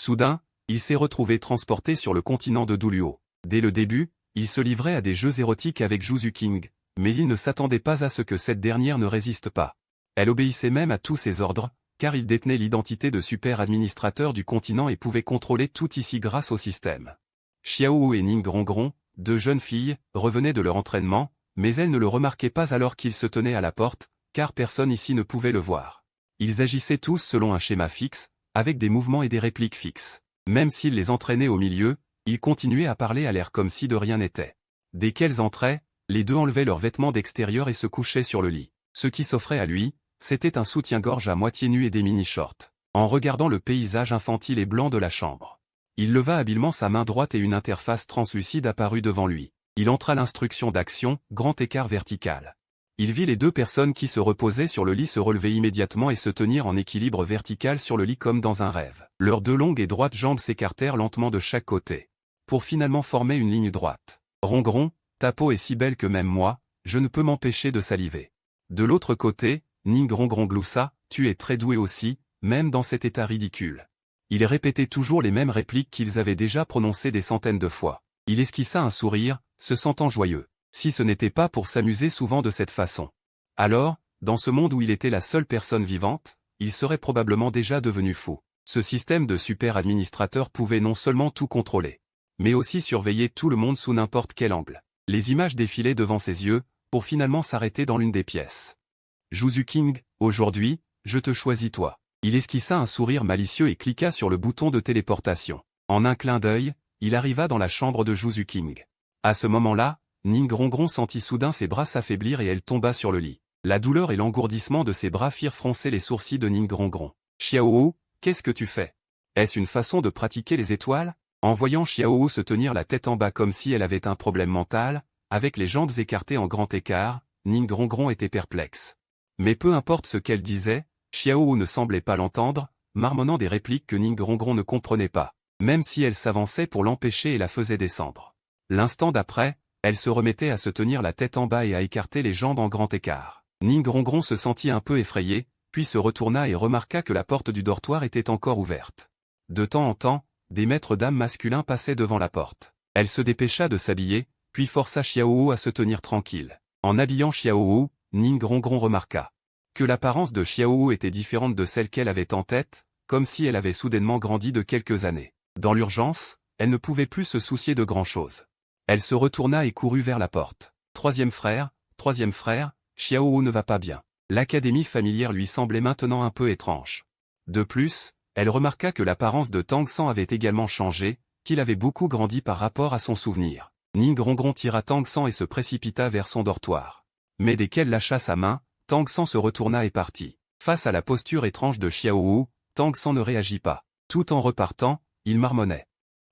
Soudain, il s'est retrouvé transporté sur le continent de Duluo. Dès le début, il se livrait à des jeux érotiques avec Juzu King, mais il ne s'attendait pas à ce que cette dernière ne résiste pas. Elle obéissait même à tous ses ordres, car il détenait l'identité de super administrateur du continent et pouvait contrôler tout ici grâce au système. Xiaowu et Ning Rongron, deux jeunes filles, revenaient de leur entraînement, mais elles ne le remarquaient pas alors qu'il se tenait à la porte, car personne ici ne pouvait le voir. Ils agissaient tous selon un schéma fixe, avec des mouvements et des répliques fixes. Même s'il les entraînait au milieu, ils continuaient à parler à l'air comme si de rien n'était. Dès qu'elles entraient, les deux enlevaient leurs vêtements d'extérieur et se couchaient sur le lit. Ce qui s'offrait à lui, c'était un soutien-gorge à moitié nu et des mini-shorts. En regardant le paysage infantile et blanc de la chambre, il leva habilement sa main droite et une interface translucide apparut devant lui. Il entra l'instruction d'action, grand écart vertical. Il vit les deux personnes qui se reposaient sur le lit se relever immédiatement et se tenir en équilibre vertical sur le lit comme dans un rêve. Leurs deux longues et droites jambes s'écartèrent lentement de chaque côté, pour finalement former une ligne droite. Rongron, ta peau est si belle que même moi, je ne peux m'empêcher de saliver. De l'autre côté, Ning Rongron gloussa, tu es très doué aussi, même dans cet état ridicule. Il répétait toujours les mêmes répliques qu'ils avaient déjà prononcées des centaines de fois. Il esquissa un sourire, se sentant joyeux. Si ce n'était pas pour s'amuser souvent de cette façon. Alors, dans ce monde où il était la seule personne vivante, il serait probablement déjà devenu fou. Ce système de super administrateur pouvait non seulement tout contrôler, mais aussi surveiller tout le monde sous n'importe quel angle. Les images défilaient devant ses yeux, pour finalement s'arrêter dans l'une des pièces. Juzu King, aujourd'hui, je te choisis toi. Il esquissa un sourire malicieux et cliqua sur le bouton de téléportation. En un clin d'œil, il arriva dans la chambre de Juzu King. À ce moment-là, Ning Rongron sentit soudain ses bras s'affaiblir et elle tomba sur le lit. La douleur et l'engourdissement de ses bras firent froncer les sourcils de Ning Rongron. Xiaowu, qu'est-ce que tu fais? Est-ce une façon de pratiquer les étoiles? En voyant Xiaowu se tenir la tête en bas comme si elle avait un problème mental, avec les jambes écartées en grand écart, Ning Rongron était perplexe. Mais peu importe ce qu'elle disait, Xiaowu ne semblait pas l'entendre, marmonnant des répliques que Ning Rongron ne comprenait pas, même si elle s'avançait pour l'empêcher et la faisait descendre. L'instant d'après, elle se remettait à se tenir la tête en bas et à écarter les jambes en grand écart. Ning Rongron se sentit un peu effrayé, puis se retourna et remarqua que la porte du dortoir était encore ouverte. De temps en temps, des maîtres d'âme masculins passaient devant la porte. Elle se dépêcha de s'habiller, puis força Xiaowu à se tenir tranquille. En habillant Xiaowu, Ning Rongron remarqua que l'apparence de Xiaowu était différente de celle qu'elle avait en tête, comme si elle avait soudainement grandi de quelques années. Dans l'urgence, elle ne pouvait plus se soucier de grand-chose. Elle se retourna et courut vers la porte. Troisième frère, Xiaowu ne va pas bien. L'académie familière lui semblait maintenant un peu étrange. De plus, elle remarqua que l'apparence de Tang San avait également changé, qu'il avait beaucoup grandi par rapport à son souvenir. Ning Rongron tira Tang San et se précipita vers son dortoir. Mais dès qu'elle lâcha sa main, Tang San se retourna et partit. Face à la posture étrange de Xiaowu, Tang San ne réagit pas. Tout en repartant, il marmonnait.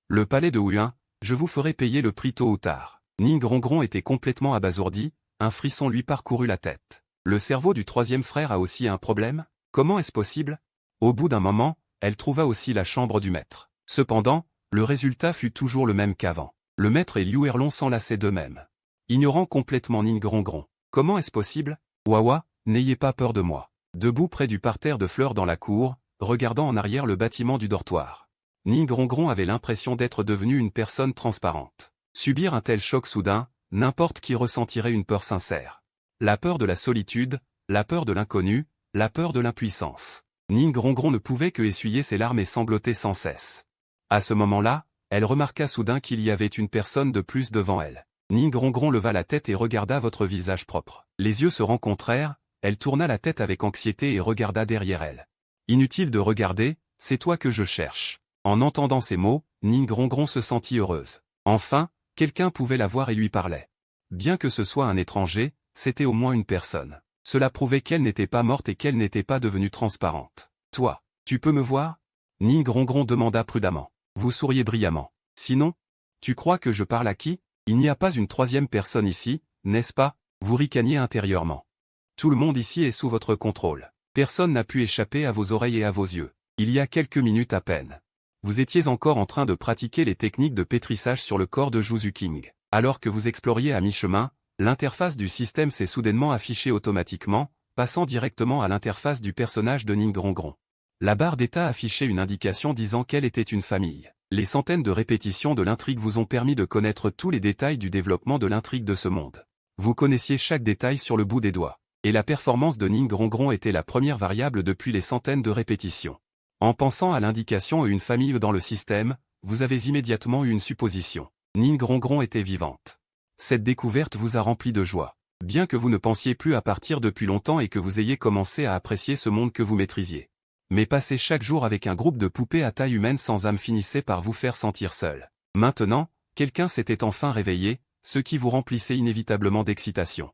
Le palais de Huan, je vous ferai payer le prix tôt ou tard. Ning Rongron était complètement abasourdi, un frisson lui parcourut la tête. Le cerveau du troisième frère a aussi un problème? Comment est-ce possible? Au bout d'un moment, elle trouva aussi la chambre du maître. Cependant, le résultat fut toujours le même qu'avant. Le maître et Liu Erlong s'enlaçaient d'eux-mêmes. Ignorant complètement Ning Rongron. Comment est-ce possible? Wawa, n'ayez pas peur de moi. Debout près du parterre de fleurs dans la cour, regardant en arrière le bâtiment du dortoir. Ning Rongron avait l'impression d'être devenu une personne transparente. Subir un tel choc soudain, n'importe qui ressentirait une peur sincère. La peur de la solitude, la peur de l'inconnu, la peur de l'impuissance. Ning Rongron ne pouvait que essuyer ses larmes et sangloter sans cesse. À ce moment-là, elle remarqua soudain qu'il y avait une personne de plus devant elle. Ning Rongron leva la tête et regarda votre visage propre. Les yeux se rencontrèrent, elle tourna la tête avec anxiété et regarda derrière elle. Inutile de regarder, c'est toi que je cherche. En entendant ces mots, Ning Rongron se sentit heureuse. Enfin, quelqu'un pouvait la voir et lui parlait. Bien que ce soit un étranger, c'était au moins une personne. Cela prouvait qu'elle n'était pas morte et qu'elle n'était pas devenue transparente. Toi, tu peux me voir? Ning Rongron demanda prudemment. Vous souriez brillamment. Sinon, tu crois que je parle à qui? Il n'y a pas une troisième personne ici, n'est-ce pas? Vous ricaniez intérieurement. Tout le monde ici est sous votre contrôle. Personne n'a pu échapper à vos oreilles et à vos yeux. Il y a quelques minutes à peine. Vous étiez encore en train de pratiquer les techniques de pétrissage sur le corps de Juzu King. Alors que vous exploriez à mi-chemin, l'interface du système s'est soudainement affichée automatiquement, passant directement à l'interface du personnage de Ning Rongron. La barre d'état affichait une indication disant qu'elle était une famille. Les centaines de répétitions de l'intrigue vous ont permis de connaître tous les détails du développement de l'intrigue de ce monde. Vous connaissiez chaque détail sur le bout des doigts. Et la performance de Ning Rongron était la première variable depuis les centaines de répétitions. En pensant à l'indication et une famille dans le système, vous avez immédiatement eu une supposition. Ning Rongron était vivante. Cette découverte vous a rempli de joie. Bien que vous ne pensiez plus à partir depuis longtemps et que vous ayez commencé à apprécier ce monde que vous maîtrisiez. Mais passer chaque jour avec un groupe de poupées à taille humaine sans âme finissait par vous faire sentir seul. Maintenant, quelqu'un s'était enfin réveillé, ce qui vous remplissait inévitablement d'excitation.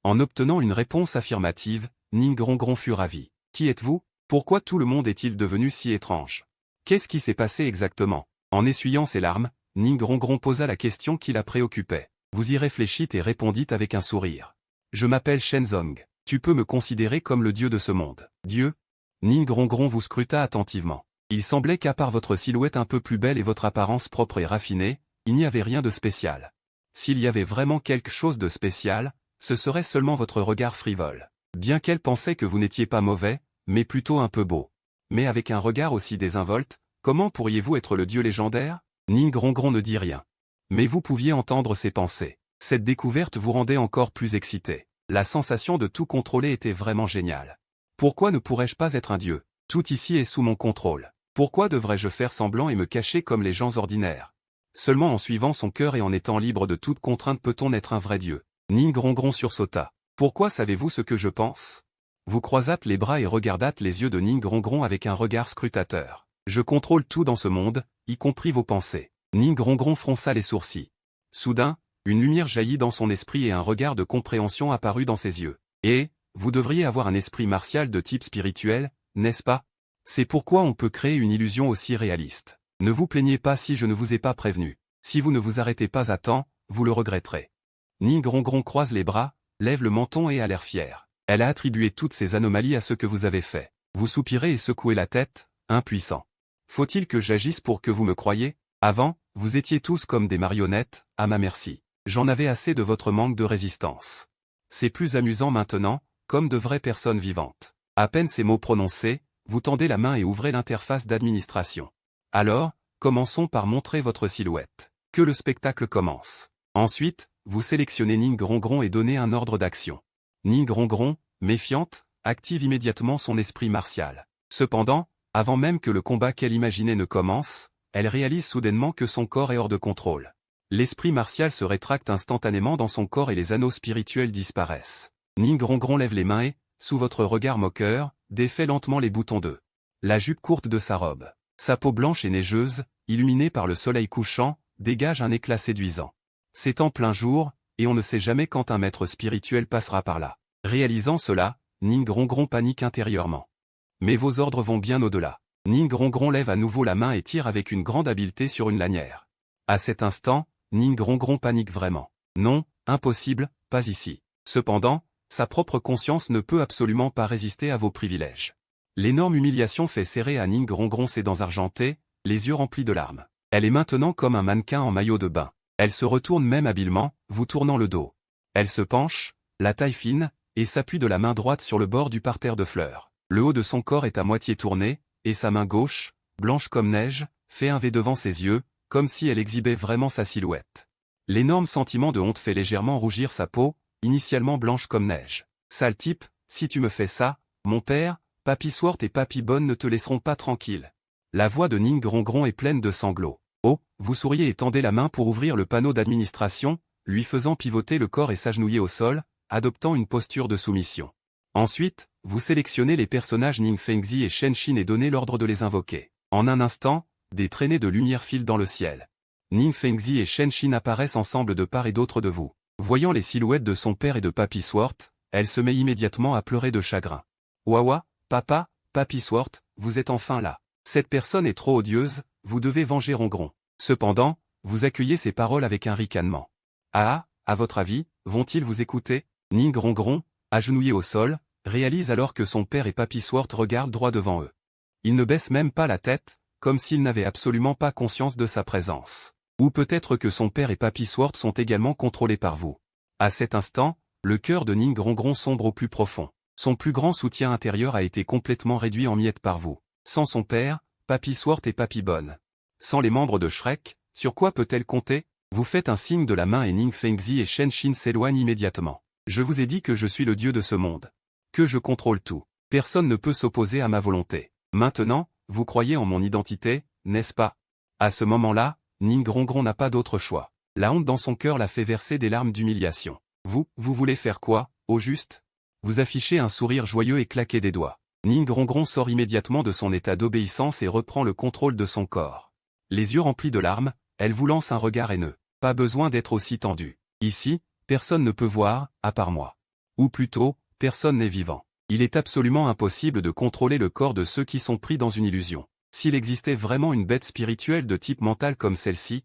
En obtenant une réponse affirmative, Ning Rongron fut ravi. Qui êtes-vous? Pourquoi tout le monde est-il devenu si étrange? Qu'est-ce qui s'est passé exactement? En essuyant ses larmes, Ning Rongron posa la question qui la préoccupait. Vous y réfléchîtes et répondîtes avec un sourire. Je m'appelle Shenzong. Tu peux me considérer comme le dieu de ce monde. Dieu? Ning Rongron vous scruta attentivement. Il semblait qu'à part votre silhouette un peu plus belle et votre apparence propre et raffinée, il n'y avait rien de spécial. S'il y avait vraiment quelque chose de spécial, ce serait seulement votre regard frivole. Bien qu'elle pensait que vous n'étiez pas mauvais, mais plutôt un peu beau. Mais avec un regard aussi désinvolte, comment pourriez-vous être le dieu légendaire? Ning Rongron ne dit rien. Mais vous pouviez entendre ses pensées. Cette découverte vous rendait encore plus excité. La sensation de tout contrôler était vraiment géniale. Pourquoi ne pourrais-je pas être un dieu? Tout ici est sous mon contrôle. Pourquoi devrais-je faire semblant et me cacher comme les gens ordinaires? Seulement en suivant son cœur et en étant libre de toute contrainte peut-on être un vrai dieu. Ning Rongron sursauta. Pourquoi savez-vous ce que je pense? Vous croisâtes les bras et regardâtes les yeux de Ning Rongron avec un regard scrutateur. Je contrôle tout dans ce monde, y compris vos pensées. Ning Rongron fronça les sourcils. Soudain, une lumière jaillit dans son esprit et un regard de compréhension apparut dans ses yeux. Et, vous devriez avoir un esprit martial de type spirituel, n'est-ce pas? C'est pourquoi on peut créer une illusion aussi réaliste. Ne vous plaignez pas si je ne vous ai pas prévenu. Si vous ne vous arrêtez pas à temps, vous le regretterez. Ning Rongron croise les bras, lève le menton et a l'air fier. Elle a attribué toutes ces anomalies à ce que vous avez fait. Vous soupirez et secouez la tête, impuissant. Faut-il que j'agisse pour que vous me croyiez? Avant, vous étiez tous comme des marionnettes, à ma merci. J'en avais assez de votre manque de résistance. C'est plus amusant maintenant, comme de vraies personnes vivantes. À peine ces mots prononcés, vous tendez la main et ouvrez l'interface d'administration. Alors, commençons par montrer votre silhouette. Que le spectacle commence. Ensuite, vous sélectionnez Ning Rongron et donnez un ordre d'action. Ning Rongron, méfiante, active immédiatement son esprit martial. Cependant, avant même que le combat qu'elle imaginait ne commence, elle réalise soudainement que son corps est hors de contrôle. L'esprit martial se rétracte instantanément dans son corps et les anneaux spirituels disparaissent. Ning Rongron lève les mains et, sous votre regard moqueur, défait lentement les boutons de la jupe courte de sa robe. Sa peau blanche et neigeuse, illuminée par le soleil couchant, dégage un éclat séduisant. C'est en plein jour, et on ne sait jamais quand un maître spirituel passera par là. Réalisant cela, Ning Rongron panique intérieurement. Mais vos ordres vont bien au-delà. Ning Rongron lève à nouveau la main et tire avec une grande habileté sur une lanière. À cet instant, Ning Rongron panique vraiment. Non, impossible, pas ici. Cependant, sa propre conscience ne peut absolument pas résister à vos privilèges. L'énorme humiliation fait serrer à Ning Rongron ses dents argentées, les yeux remplis de larmes. Elle est maintenant comme un mannequin en maillot de bain. Elle se retourne même habilement, vous tournant le dos. Elle se penche, la taille fine, et s'appuie de la main droite sur le bord du parterre de fleurs. Le haut de son corps est à moitié tourné, et sa main gauche, blanche comme neige, fait un V devant ses yeux, comme si elle exhibait vraiment sa silhouette. L'énorme sentiment de honte fait légèrement rougir sa peau, initialement blanche comme neige. Sale type, si tu me fais ça, mon père, Papy Swart et Papy Bonne ne te laisseront pas tranquille. La voix de Ning Rongron est pleine de sanglots. Oh, vous souriez et tendez la main pour ouvrir le panneau d'administration, lui faisant pivoter le corps et s'agenouiller au sol, adoptant une posture de soumission. Ensuite, vous sélectionnez les personnages Ning Fengzi et Shen Xin et donnez l'ordre de les invoquer. En un instant, des traînées de lumière filent dans le ciel. Ning Fengzi et Shen Xin apparaissent ensemble de part et d'autre de vous. Voyant les silhouettes de son père et de Papy Swart, elle se met immédiatement à pleurer de chagrin. Wawa, papa, Papy Swart, vous êtes enfin là. Cette personne est trop odieuse, vous devez venger Rongron. Cependant, vous accueillez ces paroles avec un ricanement. Ah, à votre avis, vont-ils vous écouter? Ning Rongron, agenouillé au sol, réalise alors que son père et Papy Swart regardent droit devant eux. Ils ne baissent même pas la tête, comme s'ils n'avaient absolument pas conscience de sa présence. Ou peut-être que son père et Papy Swart sont également contrôlés par vous. À cet instant, le cœur de Ning Rongron sombre au plus profond. Son plus grand soutien intérieur a été complètement réduit en miettes par vous. Sans son père, Papy Swart et Papy Bonne. Sans les membres de Shrek, sur quoi peut-elle compter? Vous faites un signe de la main et Ning Fengzi et Shen Xin s'éloignent immédiatement. Je vous ai dit que je suis le dieu de ce monde. Que je contrôle tout. Personne ne peut s'opposer à ma volonté. Maintenant, vous croyez en mon identité, n'est-ce pas? À ce moment-là, Ning Rongron n'a pas d'autre choix. La honte dans son cœur l'a fait verser des larmes d'humiliation. Vous voulez faire quoi, au juste? Vous affichez un sourire joyeux et claquez des doigts. Ning Rongron sort immédiatement de son état d'obéissance et reprend le contrôle de son corps. Les yeux remplis de larmes, elle vous lance un regard haineux. Pas besoin d'être aussi tendu. Ici, personne ne peut voir, à part moi. Ou plutôt, personne n'est vivant. Il est absolument impossible de contrôler le corps de ceux qui sont pris dans une illusion. S'il existait vraiment une bête spirituelle de type mental comme celle-ci,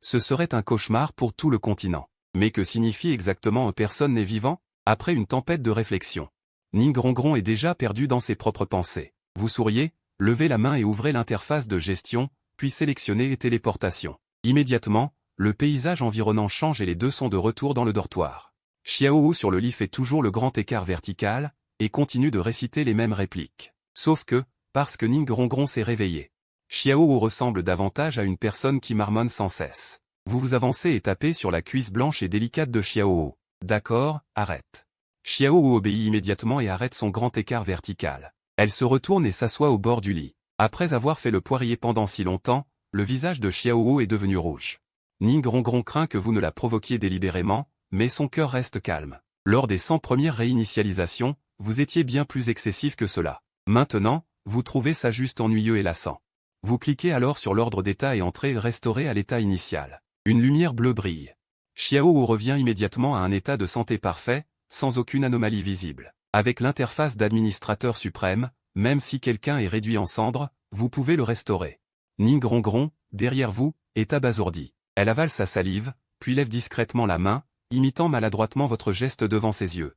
ce serait un cauchemar pour tout le continent. Mais que signifie exactement personne n'est vivant? Après une tempête de réflexion, Ning Rongron est déjà perdu dans ses propres pensées. Vous souriez, levez la main et ouvrez l'interface de gestion, puis sélectionnez les téléportations. Immédiatement, le paysage environnant change et les deux sont de retour dans le dortoir. Xiaowu sur le lit fait toujours le grand écart vertical, et continue de réciter les mêmes répliques. Sauf que, parce que Ning Rongron s'est réveillé. Xiaowu ressemble davantage à une personne qui marmonne sans cesse. Vous vous avancez et tapez sur la cuisse blanche et délicate de Xiaowu. D'accord, arrête. Xiaowu obéit immédiatement et arrête son grand écart vertical. Elle se retourne et s'assoit au bord du lit. Après avoir fait le poirier pendant si longtemps, le visage de Xiaowu est devenu rouge. Ning Rongron craint que vous ne la provoquiez délibérément, mais son cœur reste calme. Lors des 100 premières réinitialisations, vous étiez bien plus excessif que cela. Maintenant, vous trouvez ça juste ennuyeux et lassant. Vous cliquez alors sur l'ordre d'état et entrez restaurer à l'état initial. Une lumière bleue brille. Xiaowu revient immédiatement à un état de santé parfait, sans aucune anomalie visible. Avec l'interface d'administrateur suprême, même si quelqu'un est réduit en cendres, vous pouvez le restaurer. Ning Rongron, derrière vous, est abasourdi. Elle avale sa salive, puis lève discrètement la main, imitant maladroitement votre geste devant ses yeux.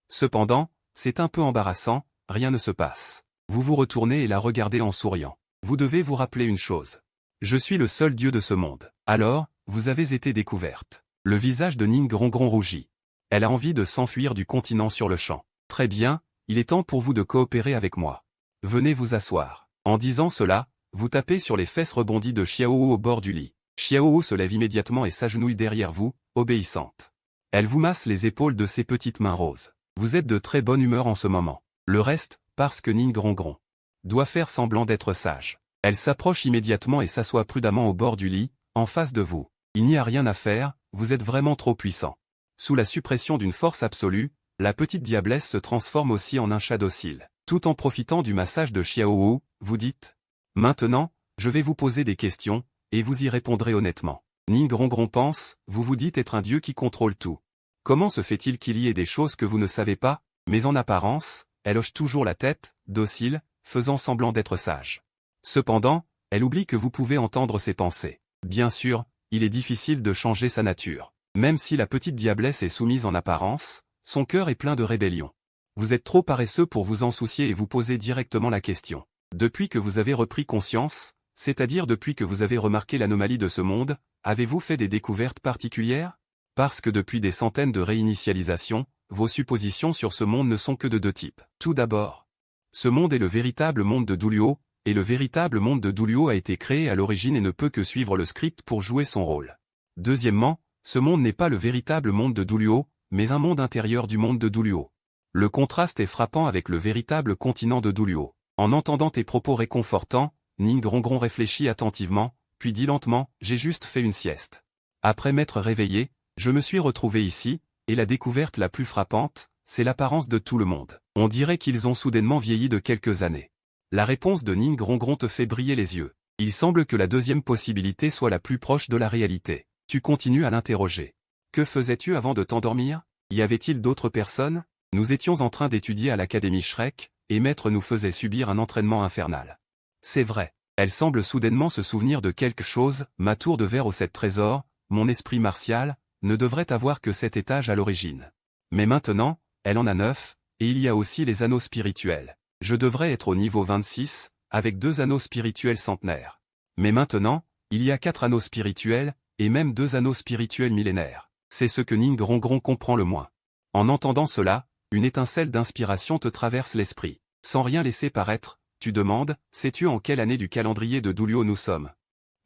Cependant, c'est un peu embarrassant, rien ne se passe. Vous vous retournez et la regardez en souriant. Vous devez vous rappeler une chose. Je suis le seul dieu de ce monde. Alors, vous avez été découverte. Le visage de Ning Rongron rougit. Elle a envie de s'enfuir du continent sur le champ. Très bien, il est temps pour vous de coopérer avec moi. Venez vous asseoir. En disant cela, vous tapez sur les fesses rebondies de Xiaowu au bord du lit. Xiaowu se lève immédiatement et s'agenouille derrière vous, obéissante. Elle vous masse les épaules de ses petites mains roses. Vous êtes de très bonne humeur en ce moment. Le reste, parce que Ning Rongron doit faire semblant d'être sage. Elle s'approche immédiatement et s'assoit prudemment au bord du lit, en face de vous. Il n'y a rien à faire, vous êtes vraiment trop puissant. Sous la suppression d'une force absolue, la petite diablesse se transforme aussi en un chat docile. Tout en profitant du massage de Xiaowu, vous dites « Maintenant, je vais vous poser des questions, et vous y répondrez honnêtement. » Ning Rongron pense, vous vous dites être un dieu qui contrôle tout. Comment se fait-il qu'il y ait des choses que vous ne savez pas? Mais en apparence, elle hoche toujours la tête, docile, faisant semblant d'être sage. Cependant, elle oublie que vous pouvez entendre ses pensées. Bien sûr, il est difficile de changer sa nature. Même si la petite diablesse est soumise en apparence, son cœur est plein de rébellion. Vous êtes trop paresseux pour vous en soucier et vous posez directement la question. Depuis que vous avez repris conscience, c'est-à-dire depuis que vous avez remarqué l'anomalie de ce monde, avez-vous fait des découvertes particulières? Parce que depuis des centaines de réinitialisations, vos suppositions sur ce monde ne sont que de deux types. Tout d'abord, ce monde est le véritable monde de Duluo, et le véritable monde de Duluo a été créé à l'origine et ne peut que suivre le script pour jouer son rôle. Deuxièmement, ce monde n'est pas le véritable monde de Duluo, mais un monde intérieur du monde de Duluo. Le contraste est frappant avec le véritable continent de Duluo. En entendant tes propos réconfortants, Ning Rongron réfléchit attentivement, puis dit lentement, j'ai juste fait une sieste. Après m'être réveillé, je me suis retrouvé ici, et la découverte la plus frappante, c'est l'apparence de tout le monde. On dirait qu'ils ont soudainement vieilli de quelques années. La réponse de Ning Rongron te fait briller les yeux. Il semble que la deuxième possibilité soit la plus proche de la réalité. Tu continues à l'interroger. Que faisais-tu avant de t'endormir? Y avait-il d'autres personnes? Nous étions en train d'étudier à l'Académie Shrek, et Maître nous faisait subir un entraînement infernal. C'est vrai. Elle semble soudainement se souvenir de quelque chose, ma tour de verre aux 7 trésors, mon esprit martial, ne devrait avoir que 7 étages à l'origine. Mais maintenant, elle en a 9, et il y a aussi les anneaux spirituels. Je devrais être au niveau 26, avec 2 anneaux spirituels centenaires. Mais maintenant, il y a 4 anneaux spirituels, et même 2 anneaux spirituels millénaires. C'est ce que Ning Rongron comprend le moins. En entendant cela, une étincelle d'inspiration te traverse l'esprit. Sans rien laisser paraître, tu demandes, sais-tu en quelle année du calendrier de Duliu nous sommes?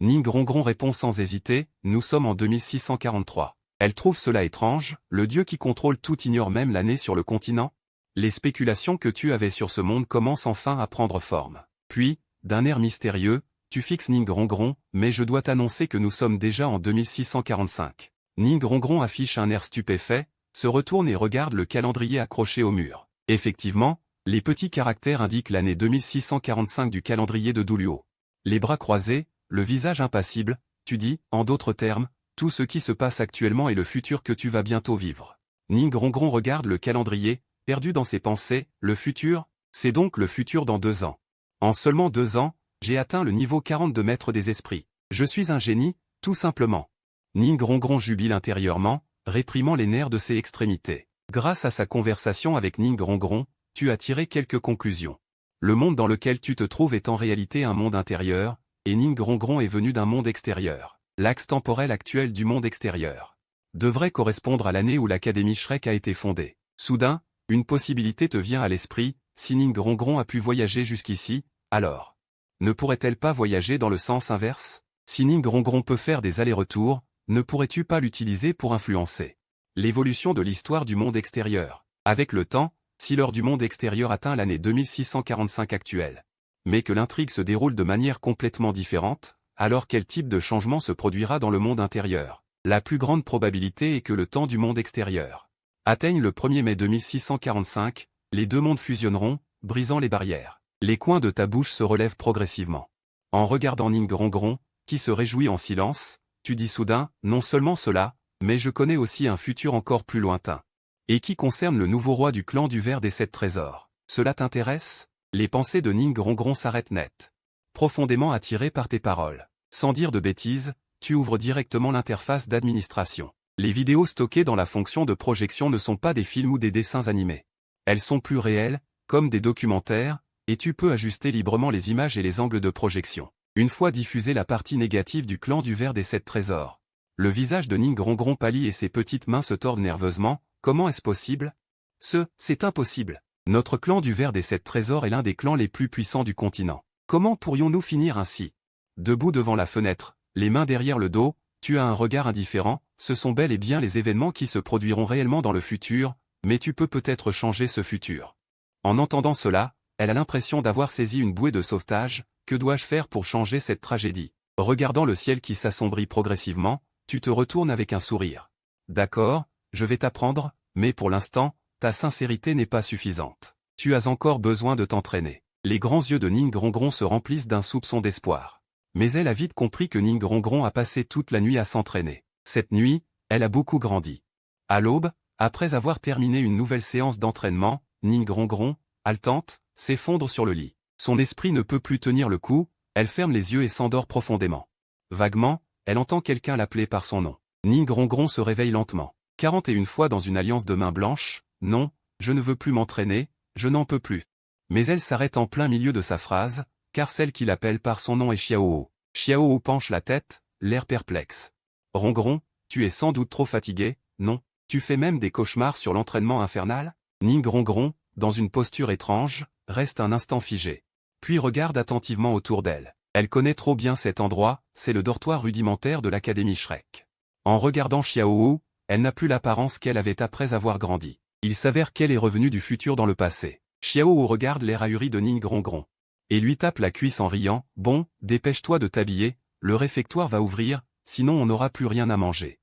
Ning Rongron répond sans hésiter, nous sommes en 2643. Elle trouve cela étrange, le dieu qui contrôle tout ignore même l'année sur le continent? Les spéculations que tu avais sur ce monde commencent enfin à prendre forme. Puis, d'un air mystérieux, tu fixes Ning Rongron, mais je dois t'annoncer que nous sommes déjà en 2645. Ning Rongron affiche un air stupéfait, se retourne et regarde le calendrier accroché au mur. Effectivement, les petits caractères indiquent l'année 2645 du calendrier de Duliu. Les bras croisés, le visage impassible, tu dis, en d'autres termes, tout ce qui se passe actuellement est le futur que tu vas bientôt vivre. Ning Rongron regarde le calendrier, perdu dans ses pensées, le futur, c'est donc le futur dans 2 ans. En seulement 2 ans, j'ai atteint le niveau 40 de maître des esprits. Je suis un génie, tout simplement. Ning Rongron jubile intérieurement, réprimant les nerfs de ses extrémités. Grâce à sa conversation avec Ning Rongron, tu as tiré quelques conclusions. Le monde dans lequel tu te trouves est en réalité un monde intérieur, et Ning Rongron est venu d'un monde extérieur. L'axe temporel actuel du monde extérieur devrait correspondre à l'année où l'Académie Shrek a été fondée. Soudain, une possibilité te vient à l'esprit, si Ning Rongron a pu voyager jusqu'ici, alors ne pourrait-elle pas voyager dans le sens inverse? Si Ning Rongron peut faire des allers-retours, ne pourrais-tu pas l'utiliser pour influencer l'évolution de l'histoire du monde extérieur? Avec le temps, si l'heure du monde extérieur atteint l'année 2645 actuelle, mais que l'intrigue se déroule de manière complètement différente, alors quel type de changement se produira dans le monde intérieur? La plus grande probabilité est que le temps du monde extérieur atteigne le 1er mai 2645, les deux mondes fusionneront, brisant les barrières. Les coins de ta bouche se relèvent progressivement. En regardant Ning Rongron, qui se réjouit en silence, tu dis soudain, non seulement cela, mais je connais aussi un futur encore plus lointain. Et qui concerne le nouveau roi du clan du ver des 7 trésors. Cela t'intéresse? Les pensées de Ning Rongron s'arrêtent net. Profondément attiré par tes paroles. Sans dire de bêtises, tu ouvres directement l'interface d'administration. Les vidéos stockées dans la fonction de projection ne sont pas des films ou des dessins animés. Elles sont plus réelles, comme des documentaires, et tu peux ajuster librement les images et les angles de projection. Une fois diffusée la partie négative du clan du ver des 7 trésors, le visage de Ning Rongron pâlit et ses petites mains se tordent nerveusement. Comment est-ce possible? C'est impossible. Notre clan du ver des 7 trésors est l'un des clans les plus puissants du continent. Comment pourrions-nous finir ainsi? Debout devant la fenêtre, les mains derrière le dos, tu as un regard indifférent, ce sont bel et bien les événements qui se produiront réellement dans le futur, mais tu peux peut-être changer ce futur. En entendant cela, elle a l'impression d'avoir saisi une bouée de sauvetage, que dois-je faire pour changer cette tragédie? Regardant le ciel qui s'assombrit progressivement, tu te retournes avec un sourire. D'accord, je vais t'apprendre, mais pour l'instant, ta sincérité n'est pas suffisante. Tu as encore besoin de t'entraîner. Les grands yeux de Ning Rongron se remplissent d'un soupçon d'espoir. Mais elle a vite compris que Ning Rongron a passé toute la nuit à s'entraîner. Cette nuit, elle a beaucoup grandi. À l'aube, après avoir terminé une nouvelle séance d'entraînement, Ning Rongron, haletante, s'effondre sur le lit. Son esprit ne peut plus tenir le coup, elle ferme les yeux et s'endort profondément. Vaguement, elle entend quelqu'un l'appeler par son nom. Ning Rongron se réveille lentement. 41 fois dans une alliance de mains blanches, non, je ne veux plus m'entraîner, je n'en peux plus. Mais elle s'arrête en plein milieu de sa phrase, car celle qui l'appelle par son nom est Xiaohu. Xiaohu penche la tête, l'air perplexe. Rongron, tu es sans doute trop fatigué, non? Tu fais même des cauchemars sur l'entraînement infernal? Ning Rongron, dans une posture étrange, reste un instant figé. Puis regarde attentivement autour d'elle. Elle connaît trop bien cet endroit, c'est le dortoir rudimentaire de l'Académie Shrek. En regardant Xiaohu, elle n'a plus l'apparence qu'elle avait après avoir grandi. Il s'avère qu'elle est revenue du futur dans le passé. Xiaohu regarde l'air ahuri de Ning Rongron. Et lui tape la cuisse en riant, « Bon, dépêche-toi de t'habiller, le réfectoire va ouvrir, sinon on n'aura plus rien à manger. »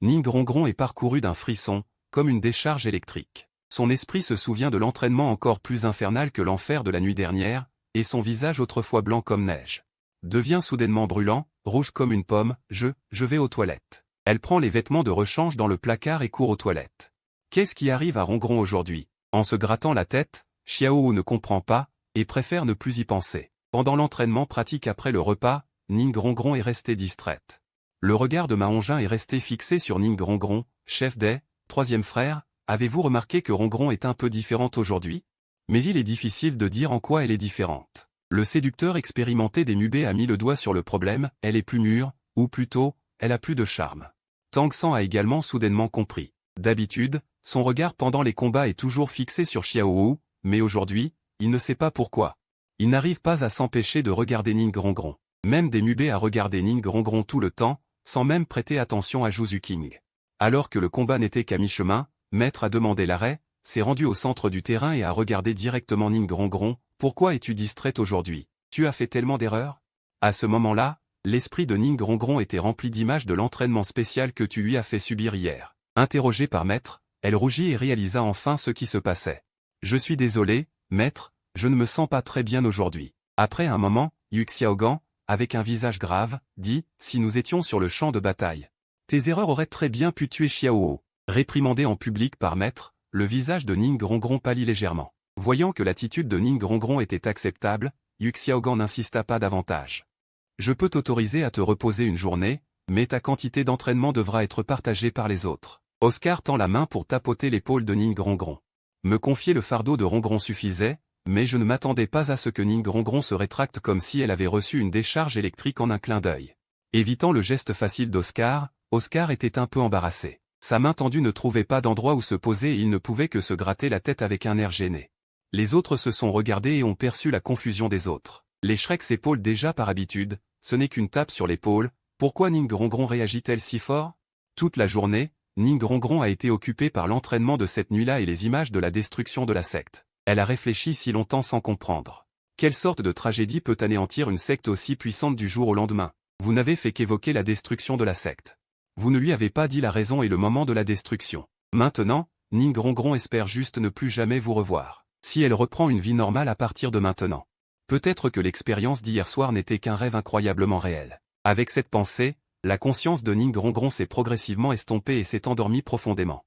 Ning Rongron est parcouru d'un frisson, comme une décharge électrique. Son esprit se souvient de l'entraînement encore plus infernal que l'enfer de la nuit dernière, et son visage autrefois blanc comme neige devient soudainement brûlant, rouge comme une pomme. Je vais aux toilettes. Elle prend les vêtements de rechange dans le placard et court aux toilettes. Qu'est-ce qui arrive à Rongron aujourd'hui? En se grattant la tête, Xiaohu ne comprend pas, et préfère ne plus y penser. Pendant l'entraînement pratique après le repas, Ning Rongron est restée distraite. Le regard de Ma Hongrin est resté fixé sur Ning Rongron, chef des 3e frères. Avez-vous remarqué que Rongron est un peu différente aujourd'hui? Mais il est difficile de dire en quoi elle est différente. Le séducteur expérimenté des Mubé a mis le doigt sur le problème, elle est plus mûre, ou plutôt, elle a plus de charme. Tang San a également soudainement compris. D'habitude, son regard pendant les combats est toujours fixé sur Xiaohu, mais aujourd'hui, il ne sait pas pourquoi. Il n'arrive pas à s'empêcher de regarder Ning Rongron. Même démubé à regarder Ning Rongron tout le temps, sans même prêter attention à Juzu King. Alors que le combat n'était qu'à mi-chemin, Maître a demandé l'arrêt, s'est rendu au centre du terrain et a regardé directement Ning Rongron. Pourquoi es-tu distraite aujourd'hui? Tu as fait tellement d'erreurs? À ce moment-là, l'esprit de Ning Rongron était rempli d'images de l'entraînement spécial que tu lui as fait subir hier. Interrogée par Maître, elle rougit et réalisa enfin ce qui se passait. Je suis désolé, Maître, je ne me sens pas très bien aujourd'hui. Après un moment, Yu Xiaogan, avec un visage grave, dit, si nous étions sur le champ de bataille. Tes erreurs auraient très bien pu tuer Xiaoho. Réprimandé en public par Maître, le visage de Ning Rongron pâlit légèrement. Voyant que l'attitude de Ning Rongron était acceptable, Yu Xiaogan n'insista pas davantage. Je peux t'autoriser à te reposer une journée, mais ta quantité d'entraînement devra être partagée par les autres. Oscar tend la main pour tapoter l'épaule de Ning Rongron. Me confier le fardeau de Rongron suffisait, mais je ne m'attendais pas à ce que Ning Rongron se rétracte comme si elle avait reçu une décharge électrique en un clin d'œil. Évitant le geste facile d'Oscar, Oscar était un peu embarrassé. Sa main tendue ne trouvait pas d'endroit où se poser et il ne pouvait que se gratter la tête avec un air gêné. Les autres se sont regardés et ont perçu la confusion des autres. Les Shrek s'épaulent déjà par habitude, ce n'est qu'une tape sur l'épaule. Pourquoi Ning Rongron réagit-elle si fort? Toute la journée, Ning Rongron a été occupée par l'entraînement de cette nuit-là et les images de la destruction de la secte. Elle a réfléchi si longtemps sans comprendre. Quelle sorte de tragédie peut anéantir une secte aussi puissante du jour au lendemain? Vous n'avez fait qu'évoquer la destruction de la secte. Vous ne lui avez pas dit la raison et le moment de la destruction. Maintenant, Ning Rongron espère juste ne plus jamais vous revoir. Si elle reprend une vie normale à partir de maintenant. Peut-être que l'expérience d'hier soir n'était qu'un rêve incroyablement réel. Avec cette pensée, la conscience de Ning Rongron s'est progressivement estompée et s'est endormie profondément.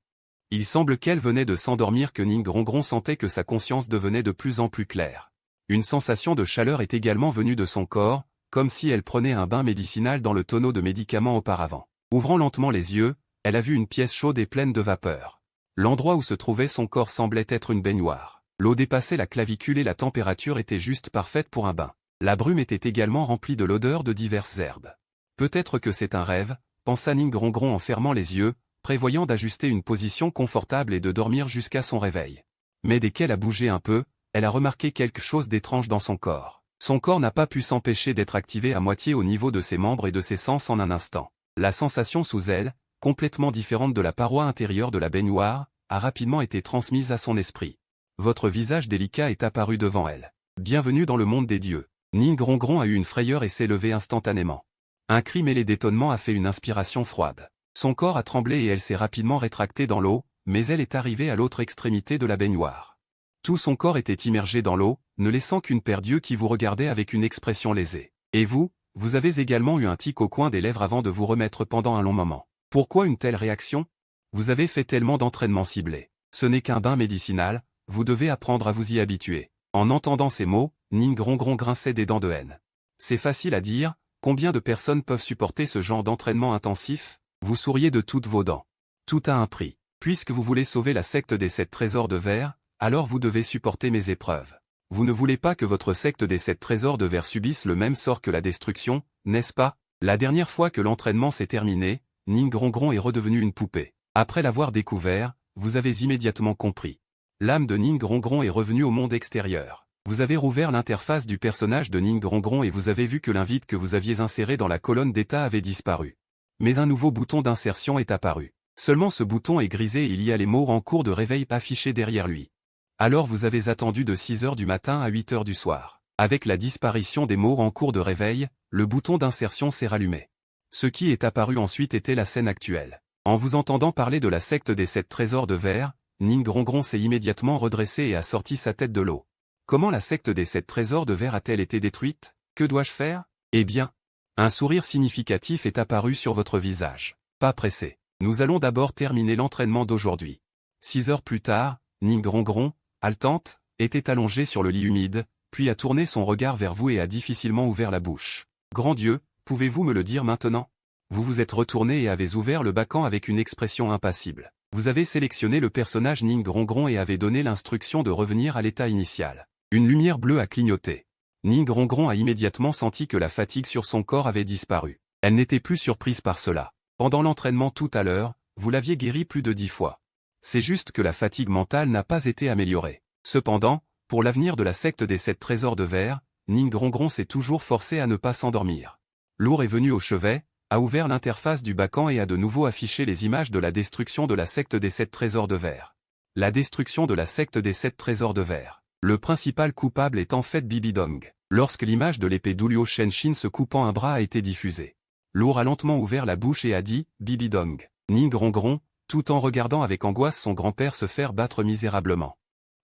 Il semble qu'elle venait de s'endormir que Ning Rongron sentait que sa conscience devenait de plus en plus claire. Une sensation de chaleur est également venue de son corps, comme si elle prenait un bain médicinal dans le tonneau de médicaments auparavant. Ouvrant lentement les yeux, elle a vu une pièce chaude et pleine de vapeur. L'endroit où se trouvait son corps semblait être une baignoire. L'eau dépassait la clavicule et la température était juste parfaite pour un bain. La brume était également remplie de l'odeur de diverses herbes. Peut-être que c'est un rêve, pensa Ning Rongron en fermant les yeux, prévoyant d'ajuster une position confortable et de dormir jusqu'à son réveil. Mais dès qu'elle a bougé un peu, elle a remarqué quelque chose d'étrange dans son corps. Son corps n'a pas pu s'empêcher d'être activé à moitié au niveau de ses membres et de ses sens en un instant. La sensation sous elle, complètement différente de la paroi intérieure de la baignoire, a rapidement été transmise à son esprit. Votre visage délicat est apparu devant elle. Bienvenue dans le monde des dieux. Ning Rongron a eu une frayeur et s'est levé instantanément. Un cri mêlé d'étonnement a fait une inspiration froide. Son corps a tremblé et elle s'est rapidement rétractée dans l'eau, mais elle est arrivée à l'autre extrémité de la baignoire. Tout son corps était immergé dans l'eau, ne laissant qu'une paire d'yeux qui vous regardait avec une expression lésée. Et vous avez également eu un tic au coin des lèvres avant de vous remettre pendant un long moment. Pourquoi une telle réaction? Vous avez fait tellement d'entraînement ciblé. Ce n'est qu'un bain médicinal, vous devez apprendre à vous y habituer. En entendant ces mots, Ning Rongron grinçait des dents de haine. C'est facile à dire, combien de personnes peuvent supporter ce genre d'entraînement intensif? Vous souriez de toutes vos dents. Tout a un prix. Puisque vous voulez sauver la secte des 7 trésors de verre, alors vous devez supporter mes épreuves. Vous ne voulez pas que votre secte des 7 trésors de verre subisse le même sort que la destruction, n'est-ce pas? La dernière fois que l'entraînement s'est terminé, Ning Rongron est redevenu une poupée. Après l'avoir découvert, vous avez immédiatement compris. L'âme de Ning Rongron est revenue au monde extérieur. Vous avez rouvert l'interface du personnage de Ning Rongron et vous avez vu que l'invite que vous aviez inséré dans la colonne d'état avait disparu. Mais un nouveau bouton d'insertion est apparu. Seulement ce bouton est grisé et il y a les mots en cours de réveil affichés derrière lui. Alors vous avez attendu de 6 h du matin à 8 h du soir. Avec la disparition des mots en cours de réveil, le bouton d'insertion s'est rallumé. Ce qui est apparu ensuite était la scène actuelle. En vous entendant parler de la secte des 7 trésors de verre, Ning Rongron s'est immédiatement redressé et a sorti sa tête de l'eau. Comment la secte des 7 trésors de verre a-t-elle été détruite? Que dois-je faire? Eh bien, un sourire significatif est apparu sur votre visage. Pas pressé. Nous allons d'abord terminer l'entraînement d'aujourd'hui. 6 heures plus tard, Ning Rongron, haletante, était allongée sur le lit humide, puis a tourné son regard vers vous et a difficilement ouvert la bouche. Grand Dieu, pouvez-vous me le dire maintenant? Vous vous êtes retourné et avez ouvert le bacan avec une expression impassible. Vous avez sélectionné le personnage Ning Rongron et avez donné l'instruction de revenir à l'état initial. Une lumière bleue a clignoté. Ning Rongron a immédiatement senti que la fatigue sur son corps avait disparu. Elle n'était plus surprise par cela. Pendant l'entraînement tout à l'heure, vous l'aviez guéri plus de 10 fois. C'est juste que la fatigue mentale n'a pas été améliorée. Cependant, Pour l'avenir de la secte des 7 trésors de verre, Ning Rongron s'est toujours forcé à ne pas s'endormir. Lourd est venu au chevet, a ouvert l'interface du Bacan et a de nouveau affiché les images de la destruction de la secte des 7 trésors de verre. La destruction de la secte des 7 trésors de verre. Le principal coupable est en fait Bibi Dong. Lorsque l'image de l'épée d'Ulio Shenshin se coupant un bras a été diffusée. Lourd a lentement ouvert la bouche et a dit « Bibi Dong ». Ning Rongron, tout en regardant avec angoisse son grand-père se faire battre misérablement.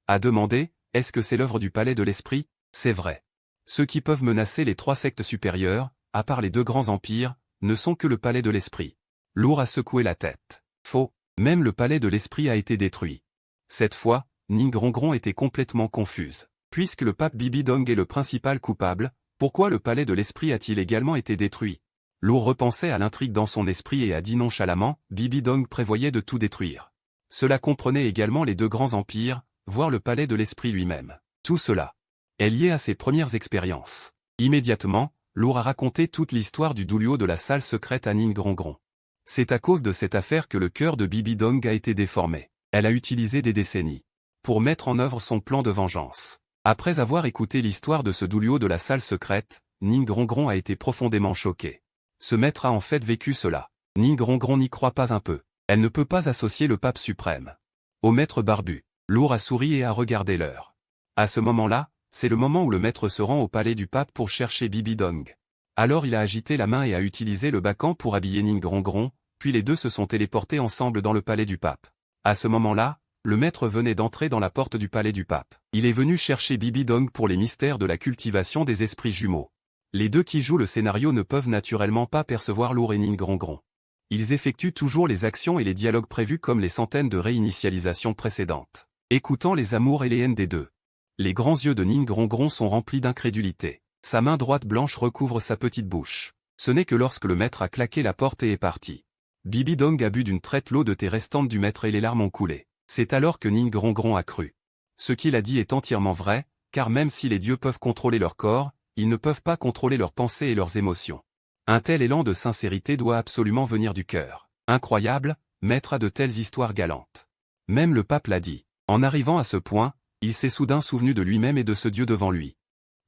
A demandé « Est-ce que c'est l'œuvre du palais de l'esprit ?» C'est vrai. Ceux qui peuvent menacer les 3 sectes supérieures, à part les 2 grands empires, ne sont que le palais de l'esprit. Lourd a secoué la tête. Faux. Même le palais de l'esprit a été détruit. Cette fois, Ning Rongron était complètement confuse. Puisque le pape Bibi Dong est le principal coupable, pourquoi le palais de l'esprit a-t-il également été détruit? Lourd repensait à l'intrigue dans son esprit et a dit nonchalamment, Bibi Dong prévoyait de tout détruire. Cela comprenait également les 2 grands empires, voire le palais de l'esprit lui-même. Tout cela est lié à ses premières expériences. Immédiatement, Lourd a raconté toute l'histoire du doulio de la salle secrète à Ning Rongron. C'est à cause de cette affaire que le cœur de Bibi Dong a été déformé. Elle a utilisé des décennies pour mettre en œuvre son plan de vengeance. Après avoir écouté l'histoire de ce doulio de la salle secrète, Ning Rongron a été profondément choqué. Ce maître a en fait vécu cela. Ning Rongron n'y croit pas un peu. Elle ne peut pas associer le pape suprême au maître barbu. Lourd a souri et a regardé l'heure. À ce moment-là, c'est le moment où le maître se rend au palais du pape pour chercher Bibi Dong. Alors il a agité la main et a utilisé le Bacan pour habiller Ning Rongron, puis les 2 se sont téléportés ensemble dans le palais du pape. À ce moment-là, le maître venait d'entrer dans la porte du palais du pape. Il est venu chercher Bibi Dong pour les mystères de la cultivation des esprits jumeaux. Les 2 qui jouent le scénario ne peuvent naturellement pas percevoir Lourd et Ning Rongron. Ils effectuent toujours les actions et les dialogues prévus comme les centaines de réinitialisations précédentes. Écoutant les amours et les haines des 2. Les grands yeux de Ning Rongron sont remplis d'incrédulité. Sa main droite blanche recouvre sa petite bouche. Ce n'est que lorsque le maître a claqué la porte et est parti. Bibi Dong a bu d'une traite l'eau de thé restante du maître et les larmes ont coulé. C'est alors que Ning Rongron a cru. Ce qu'il a dit est entièrement vrai, car même si les dieux peuvent contrôler leur corps, ils ne peuvent pas contrôler leurs pensées et leurs émotions. Un tel élan de sincérité doit absolument venir du cœur. Incroyable, maître a de telles histoires galantes. Même le pape l'a dit. En arrivant à ce point, il s'est soudain souvenu de lui-même et de ce dieu devant lui.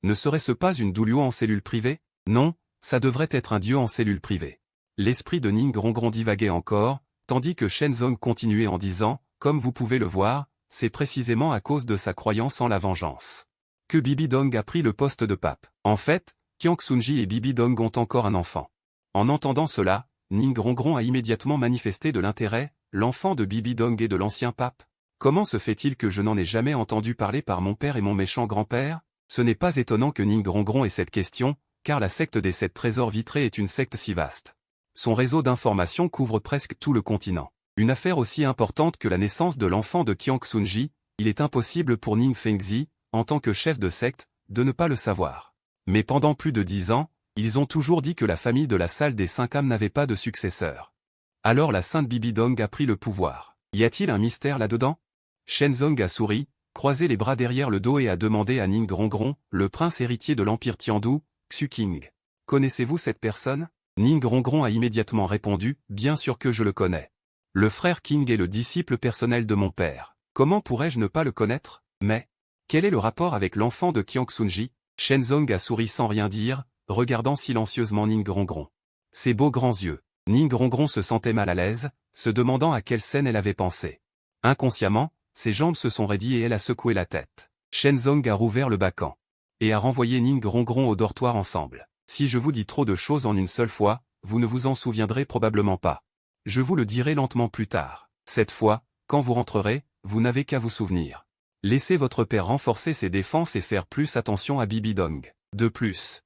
Ne serait-ce pas une doulio en cellule privée? Non, ça devrait être un dieu en cellule privée. L'esprit de Ning Rongron divaguait encore, tandis que Shenzong continuait en disant, comme vous pouvez le voir, c'est précisément à cause de sa croyance en la vengeance que Bibi Dong a pris le poste de pape. En fait, Qiang Xunji et Bibi Dong ont encore un enfant. En entendant cela, Ning Rongron a immédiatement manifesté de l'intérêt, l'enfant de Bibi Dong et de l'ancien pape. Comment se fait-il que je n'en ai jamais entendu parler par mon père et mon méchant grand-père? Ce n'est pas étonnant que Ning Rongron ait cette question, car la secte des 7 trésors vitrés est une secte si vaste. Son réseau d'informations couvre presque tout le continent. Une affaire aussi importante que la naissance de l'enfant de Qiang Xunji, il est impossible pour Ning Fengzi, en tant que chef de secte, de ne pas le savoir. Mais pendant plus de 10 ans, ils ont toujours dit que la famille de la salle des 5 âmes n'avait pas de successeur. Alors la sainte Bibi Dong a pris le pouvoir. Y a-t-il un mystère là-dedans? Shenzong a souri, croisé les bras derrière le dos et a demandé à Ning Rongron, le prince héritier de l'empire Tiandu, Xu Qing. Connaissez-vous cette personne? Ning Rongron a immédiatement répondu, bien sûr que je le connais. Le frère Qing est le disciple personnel de mon père. Comment pourrais-je ne pas le connaître? Mais quel est le rapport avec l'enfant de Qiang Xunji? Shenzong a souri sans rien dire, regardant silencieusement Ning Rongron. Ses beaux grands yeux. Ning Rongron se sentait mal à l'aise, se demandant à quelle scène elle avait pensé. Inconsciemment, ses jambes se sont raidies et elle a secoué la tête. Shenzong a rouvert le Bacan et a renvoyé Ning Rongron au dortoir ensemble. Si je vous dis trop de choses en une seule fois, vous ne vous en souviendrez probablement pas. Je vous le dirai lentement plus tard. Cette fois, quand vous rentrerez, vous n'avez qu'à vous souvenir. Laissez votre père renforcer ses défenses et faire plus attention à Bibi Dong. De plus,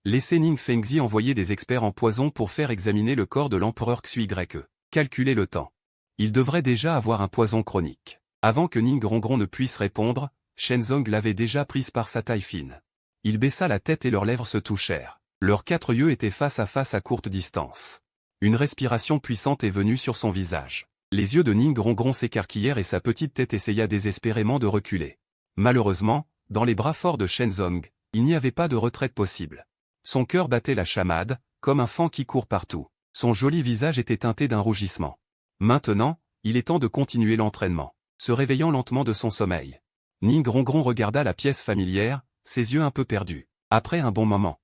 laissez Ning Fengzi envoyer des experts en poison pour faire examiner le corps de l'empereur Xue. Calculez le temps. Il devrait déjà avoir un poison chronique. Avant que Ning Rongron ne puisse répondre, Shenzong l'avait déjà prise par sa taille fine. Il baissa la tête et leurs lèvres se touchèrent. Leurs 4 yeux étaient face à face à courte distance. Une respiration puissante est venue sur son visage. Les yeux de Ning Rongron s'écarquillèrent et sa petite tête essaya désespérément de reculer. Malheureusement, dans les bras forts de Shenzong, il n'y avait pas de retraite possible. Son cœur battait la chamade, comme un faon qui court partout. Son joli visage était teinté d'un rougissement. Maintenant, il est temps de continuer l'entraînement. Se réveillant lentement de son sommeil, Ning Rongron regarda la pièce familière, ses yeux un peu perdus. Après un bon moment,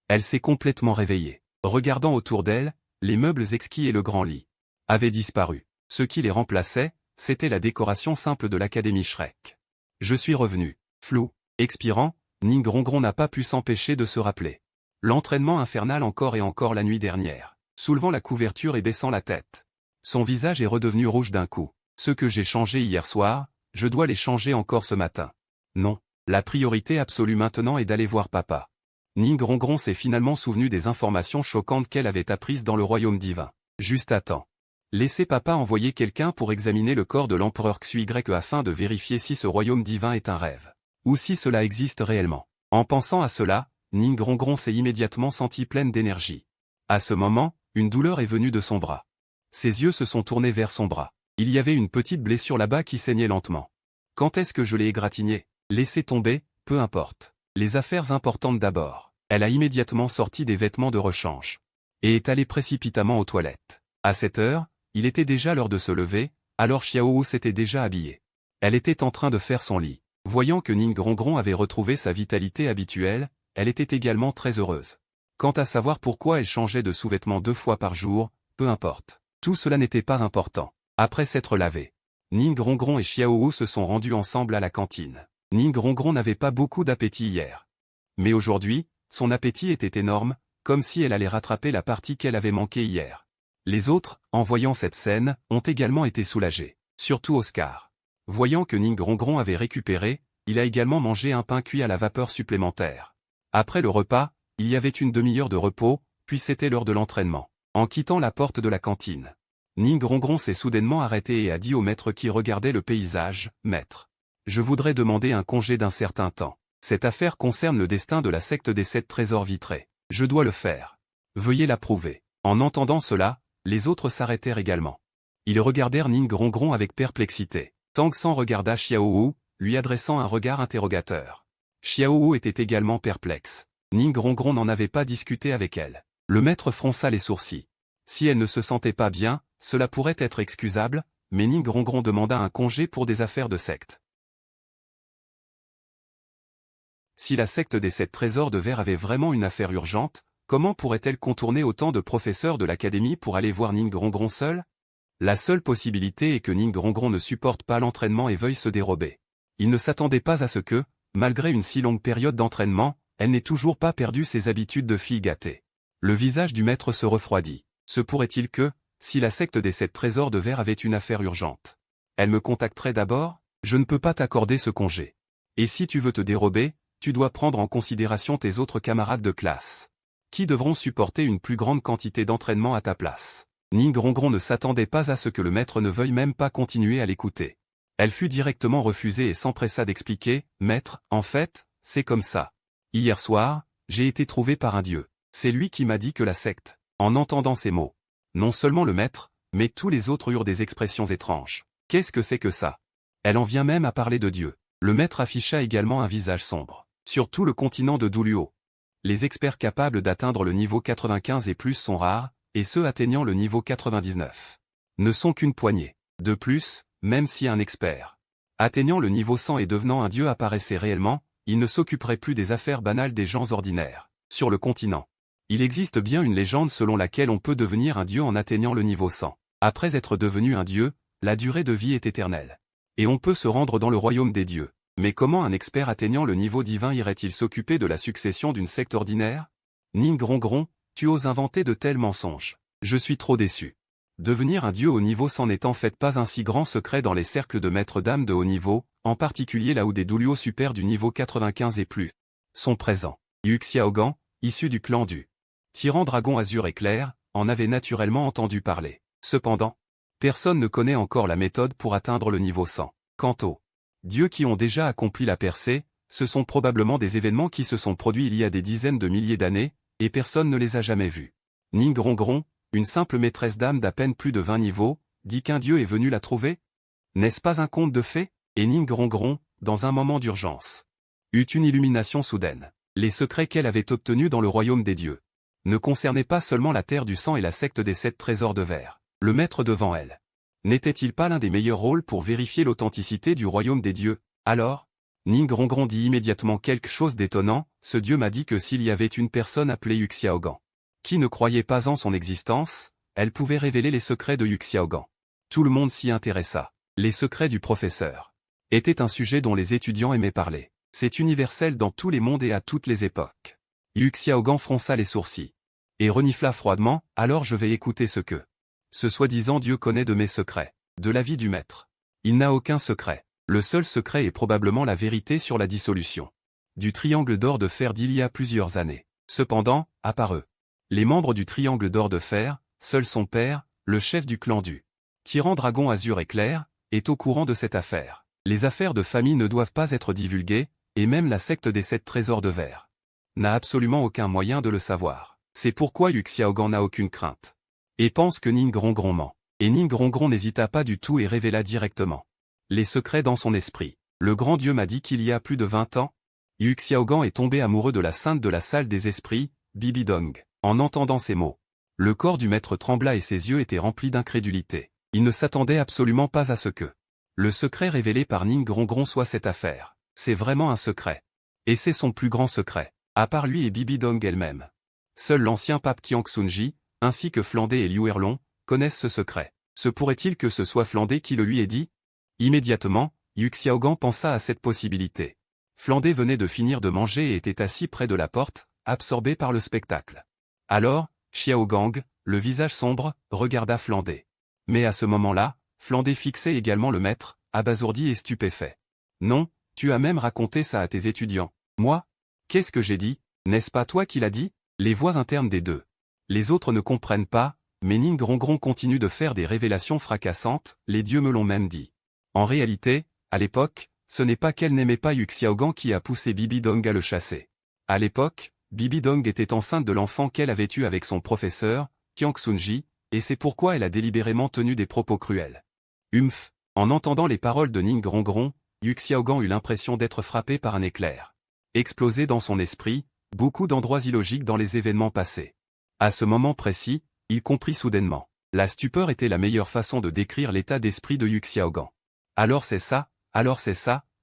elle s'est complètement réveillée. Regardant autour d'elle, les meubles exquis et le grand lit avaient disparu. Ce qui les remplaçait, c'était la décoration simple de l'Académie Shrek. Je suis revenu. Flou. Expirant, Ning Rongron n'a pas pu s'empêcher de se rappeler l'entraînement infernal encore et encore la nuit dernière. Soulevant la couverture et baissant la tête, son visage est redevenu rouge d'un coup. Ce que j'ai changé hier soir, je dois les changer encore ce matin. Non, la priorité absolue maintenant est d'aller voir papa. Ning Rongron s'est finalement souvenu des informations choquantes qu'elle avait apprises dans le royaume divin. Juste à temps. Laissez papa envoyer quelqu'un pour examiner le corps de l'empereur Xui afin de vérifier si ce royaume divin est un rêve, ou si cela existe réellement. En pensant à cela, Ning Rongron s'est immédiatement sentie pleine d'énergie. À ce moment, une douleur est venue de son bras. Ses yeux se sont tournés vers son bras. Il y avait une petite blessure là-bas qui saignait lentement. Quand est-ce que je l'ai égratigné? Laissez tomber, peu importe. Les affaires importantes d'abord. Elle a immédiatement sorti des vêtements de rechange et est allée précipitamment aux toilettes. À cette heure, il était déjà l'heure de se lever, alors Xiaowu s'était déjà habillée. Elle était en train de faire son lit. Voyant que Ning Rongron avait retrouvé sa vitalité habituelle, elle était également très heureuse. Quant à savoir pourquoi elle changeait de sous-vêtements 2 fois par jour, peu importe. Tout cela n'était pas important. Après s'être lavé, Ning Rongron et Xiaowu se sont rendus ensemble à la cantine. Ning Rongron n'avait pas beaucoup d'appétit hier. Mais aujourd'hui, son appétit était énorme, comme si elle allait rattraper la partie qu'elle avait manquée hier. Les autres, en voyant cette scène, ont également été soulagés. Surtout Oscar. Voyant que Ning Rongron avait récupéré, il a également mangé un pain cuit à la vapeur supplémentaire. Après le repas, il y avait une demi-heure de repos, puis c'était l'heure de l'entraînement. En quittant la porte de la cantine, Ning Rongron s'est soudainement arrêté et a dit au maître qui regardait le paysage, « Maître, je voudrais demander un congé d'un certain temps. Cette affaire concerne le destin de la secte des 7 trésors vitrés. Je dois le faire. Veuillez l'approuver. » En entendant cela, les autres s'arrêtèrent également. Ils regardèrent Ning Rongron avec perplexité. Tang San regarda Xiaowu, lui adressant un regard interrogateur. Xiaowu était également perplexe. Ning Rongron n'en avait pas discuté avec elle. Le maître fronça les sourcils. Si elle ne se sentait pas bien, cela pourrait être excusable, mais Ning Rongron demanda un congé pour des affaires de secte. Si la secte des 7 trésors de verre avait vraiment une affaire urgente, comment pourrait-elle contourner autant de professeurs de l'académie pour aller voir Ning Rongron seul? La seule possibilité est que Ning Rongron ne supporte pas l'entraînement et veuille se dérober. Il ne s'attendait pas à ce que, malgré une si longue période d'entraînement, elle n'ait toujours pas perdu ses habitudes de fille gâtée. Le visage du maître se refroidit. Se pourrait-il que, si la secte des 7 trésors de verre avait une affaire urgente, elle me contacterait d'abord? Je ne peux pas t'accorder ce congé. Et si tu veux te dérober, tu dois prendre en considération tes autres camarades de classe, qui devront supporter une plus grande quantité d'entraînement à ta place. Ning Rongron ne s'attendait pas à ce que le maître ne veuille même pas continuer à l'écouter. Elle fut directement refusée et s'empressa d'expliquer, « Maître, en fait, c'est comme ça. Hier soir, j'ai été trouvé par un dieu. C'est lui qui m'a dit que la secte. » En entendant ces mots, non seulement le maître, mais tous les autres eurent des expressions étranges. Qu'est-ce que c'est que ça? Elle en vient même à parler de Dieu. Le maître afficha également un visage sombre. Sur tout le continent de Duluo, les experts capables d'atteindre le niveau 95 et plus sont rares, et ceux atteignant le niveau 99 ne sont qu'une poignée. De plus, même si un expert atteignant le niveau 100 et devenant un dieu apparaissait réellement, il ne s'occuperait plus des affaires banales des gens ordinaires. Sur le continent, il existe bien une légende selon laquelle on peut devenir un dieu en atteignant le niveau 100. Après être devenu un dieu, la durée de vie est éternelle. Et on peut se rendre dans le royaume des dieux. Mais comment un expert atteignant le niveau divin irait-il s'occuper de la succession d'une secte ordinaire? Ning Rongron, tu oses inventer de tels mensonges. Je suis trop déçu. Devenir un dieu au niveau 100 n'est en fait pas un si grand secret dans les cercles de maîtres d'âme de haut niveau, en particulier là où des Duluo super du niveau 95 et plus sont présents. Yu Xiaogan, issu du clan du tyran dragon azur éclair, en avait naturellement entendu parler. Cependant, personne ne connaît encore la méthode pour atteindre le niveau 100. Quant aux dieux qui ont déjà accompli la percée, ce sont probablement des événements qui se sont produits il y a des dizaines de milliers d'années, et personne ne les a jamais vus. Ning Rongron, une simple maîtresse d'âme d'à peine plus de 20 niveaux, dit qu'un dieu est venu la trouver? N'est-ce pas un conte de fées? Et Ning Rongron, dans un moment d'urgence, eut une illumination soudaine. Les secrets qu'elle avait obtenus dans le royaume des dieux ne concernaient pas seulement la terre du sang et la secte des 7 trésors de verre. Le maître devant elle n'était-il pas l'un des meilleurs rôles pour vérifier l'authenticité du royaume des dieux? Alors, Ning Rongron dit immédiatement quelque chose d'étonnant, ce dieu m'a dit que s'il y avait une personne appelée Yu Xiaogan, qui ne croyait pas en son existence, elle pouvait révéler les secrets de Yu Xiaogan. Tout le monde s'y intéressa. Les secrets du professeur étaient un sujet dont les étudiants aimaient parler. C'est universel dans tous les mondes et à toutes les époques. Yu Xiaogan fronça les sourcils et renifla froidement, alors je vais écouter ce soi-disant dieu connaît de mes secrets, de la vie du maître. Il n'a aucun secret. Le seul secret est probablement la vérité sur la dissolution du triangle d'or de fer d'il y a plusieurs années. Cependant, à part eux, les membres du triangle d'or de fer, seul son père, le chef du clan du tyran dragon azur éclair, est au courant de cette affaire. Les affaires de famille ne doivent pas être divulguées, et même la secte des 7 trésors de verre n'a absolument aucun moyen de le savoir. C'est pourquoi Yu Xiaogan n'a aucune crainte et pense que Ning Rongron ment. Et Ning Rongron n'hésita pas du tout et révéla directement les secrets dans son esprit. Le grand dieu m'a dit qu'il y a plus de 20 ans, Yu Xiaogan est tombé amoureux de la sainte de la salle des esprits, Bibi Dong. En entendant ces mots, le corps du maître trembla et ses yeux étaient remplis d'incrédulité. Il ne s'attendait absolument pas à ce que le secret révélé par Ning Rongron soit cette affaire. C'est vraiment un secret. Et c'est son plus grand secret, à part lui et Bibi Dong elle-même. Seul l'ancien pape Qiang Sunji, ainsi que Flandé et Liu Erlong, connaissent ce secret. Se pourrait-il que ce soit Flandé qui le lui ait dit? Immédiatement, Yu Xiaogan pensa à cette possibilité. Flandé venait de finir de manger et était assis près de la porte, absorbé par le spectacle. Alors, Xiaogang, le visage sombre, regarda Flandé. Mais à ce moment-là, Flandé fixait également le maître, abasourdi et stupéfait. Non, tu as même raconté ça à tes étudiants. Moi? Qu'est-ce que j'ai dit? N'est-ce pas toi qui l'as dit? Les voix internes des deux. Les autres ne comprennent pas, mais Ning Rongron continue de faire des révélations fracassantes, les dieux me l'ont même dit. En réalité, à l'époque, ce n'est pas qu'elle n'aimait pas Yu Xiaogan qui a poussé Bibi Dong à le chasser. À l'époque, Bibi Dong était enceinte de l'enfant qu'elle avait eu avec son professeur, Qiang Sunji, et c'est pourquoi elle a délibérément tenu des propos cruels. En entendant les paroles de Ning Rongron, Yu Xiaogan eut l'impression d'être frappé par un éclair. Explosé dans son esprit, beaucoup d'endroits illogiques dans les événements passés. À ce moment précis, il comprit soudainement. La stupeur était la meilleure façon de décrire l'état d'esprit de Yu Xiaogan. Alors c'est ça,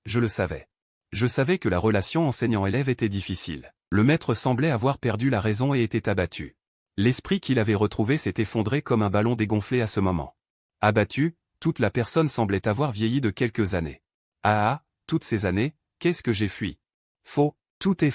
je le savais. Je savais que la relation enseignant-élève était difficile. Le maître semblait avoir perdu la raison et était abattu. L'esprit qu'il avait retrouvé s'est effondré comme un ballon dégonflé à ce moment. Abattu, toute la personne semblait avoir vieilli de quelques années. Toutes ces années, qu'est-ce que j'ai fui? Faux, tout est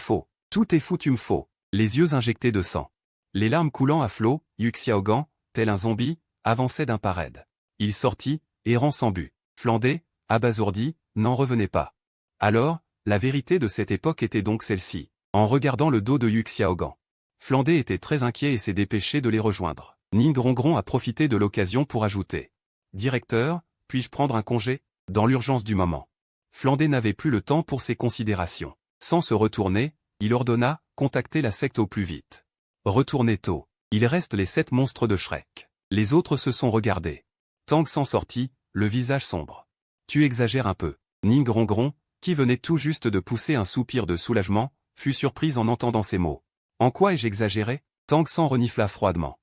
foutu faux. Les yeux injectés de sang. Les larmes coulant à flots, Yu Xiaogan, tel un zombie, avançait d'un pas raide. Il sortit, errant sans but. Flandé, abasourdi, n'en revenait pas. Alors, la vérité de cette époque était donc celle-ci. En regardant le dos de Yu Xiaogan, Flandé était très inquiet et s'est dépêché de les rejoindre. Ning Rongron a profité de l'occasion pour ajouter. Directeur, puis-je prendre un congé? Dans l'urgence du moment. Flandé n'avait plus le temps pour ces considérations. Sans se retourner, il ordonna, contacter la secte au plus vite. Retournez tôt. Il reste les 7 monstres de Shrek. Les autres se sont regardés. Tang s'en sortit, le visage sombre. Tu exagères un peu. Ning Rongron, qui venait tout juste de pousser un soupir de soulagement, fut surprise en entendant ces mots. En quoi ai-je exagéré? Tang s'en renifla froidement.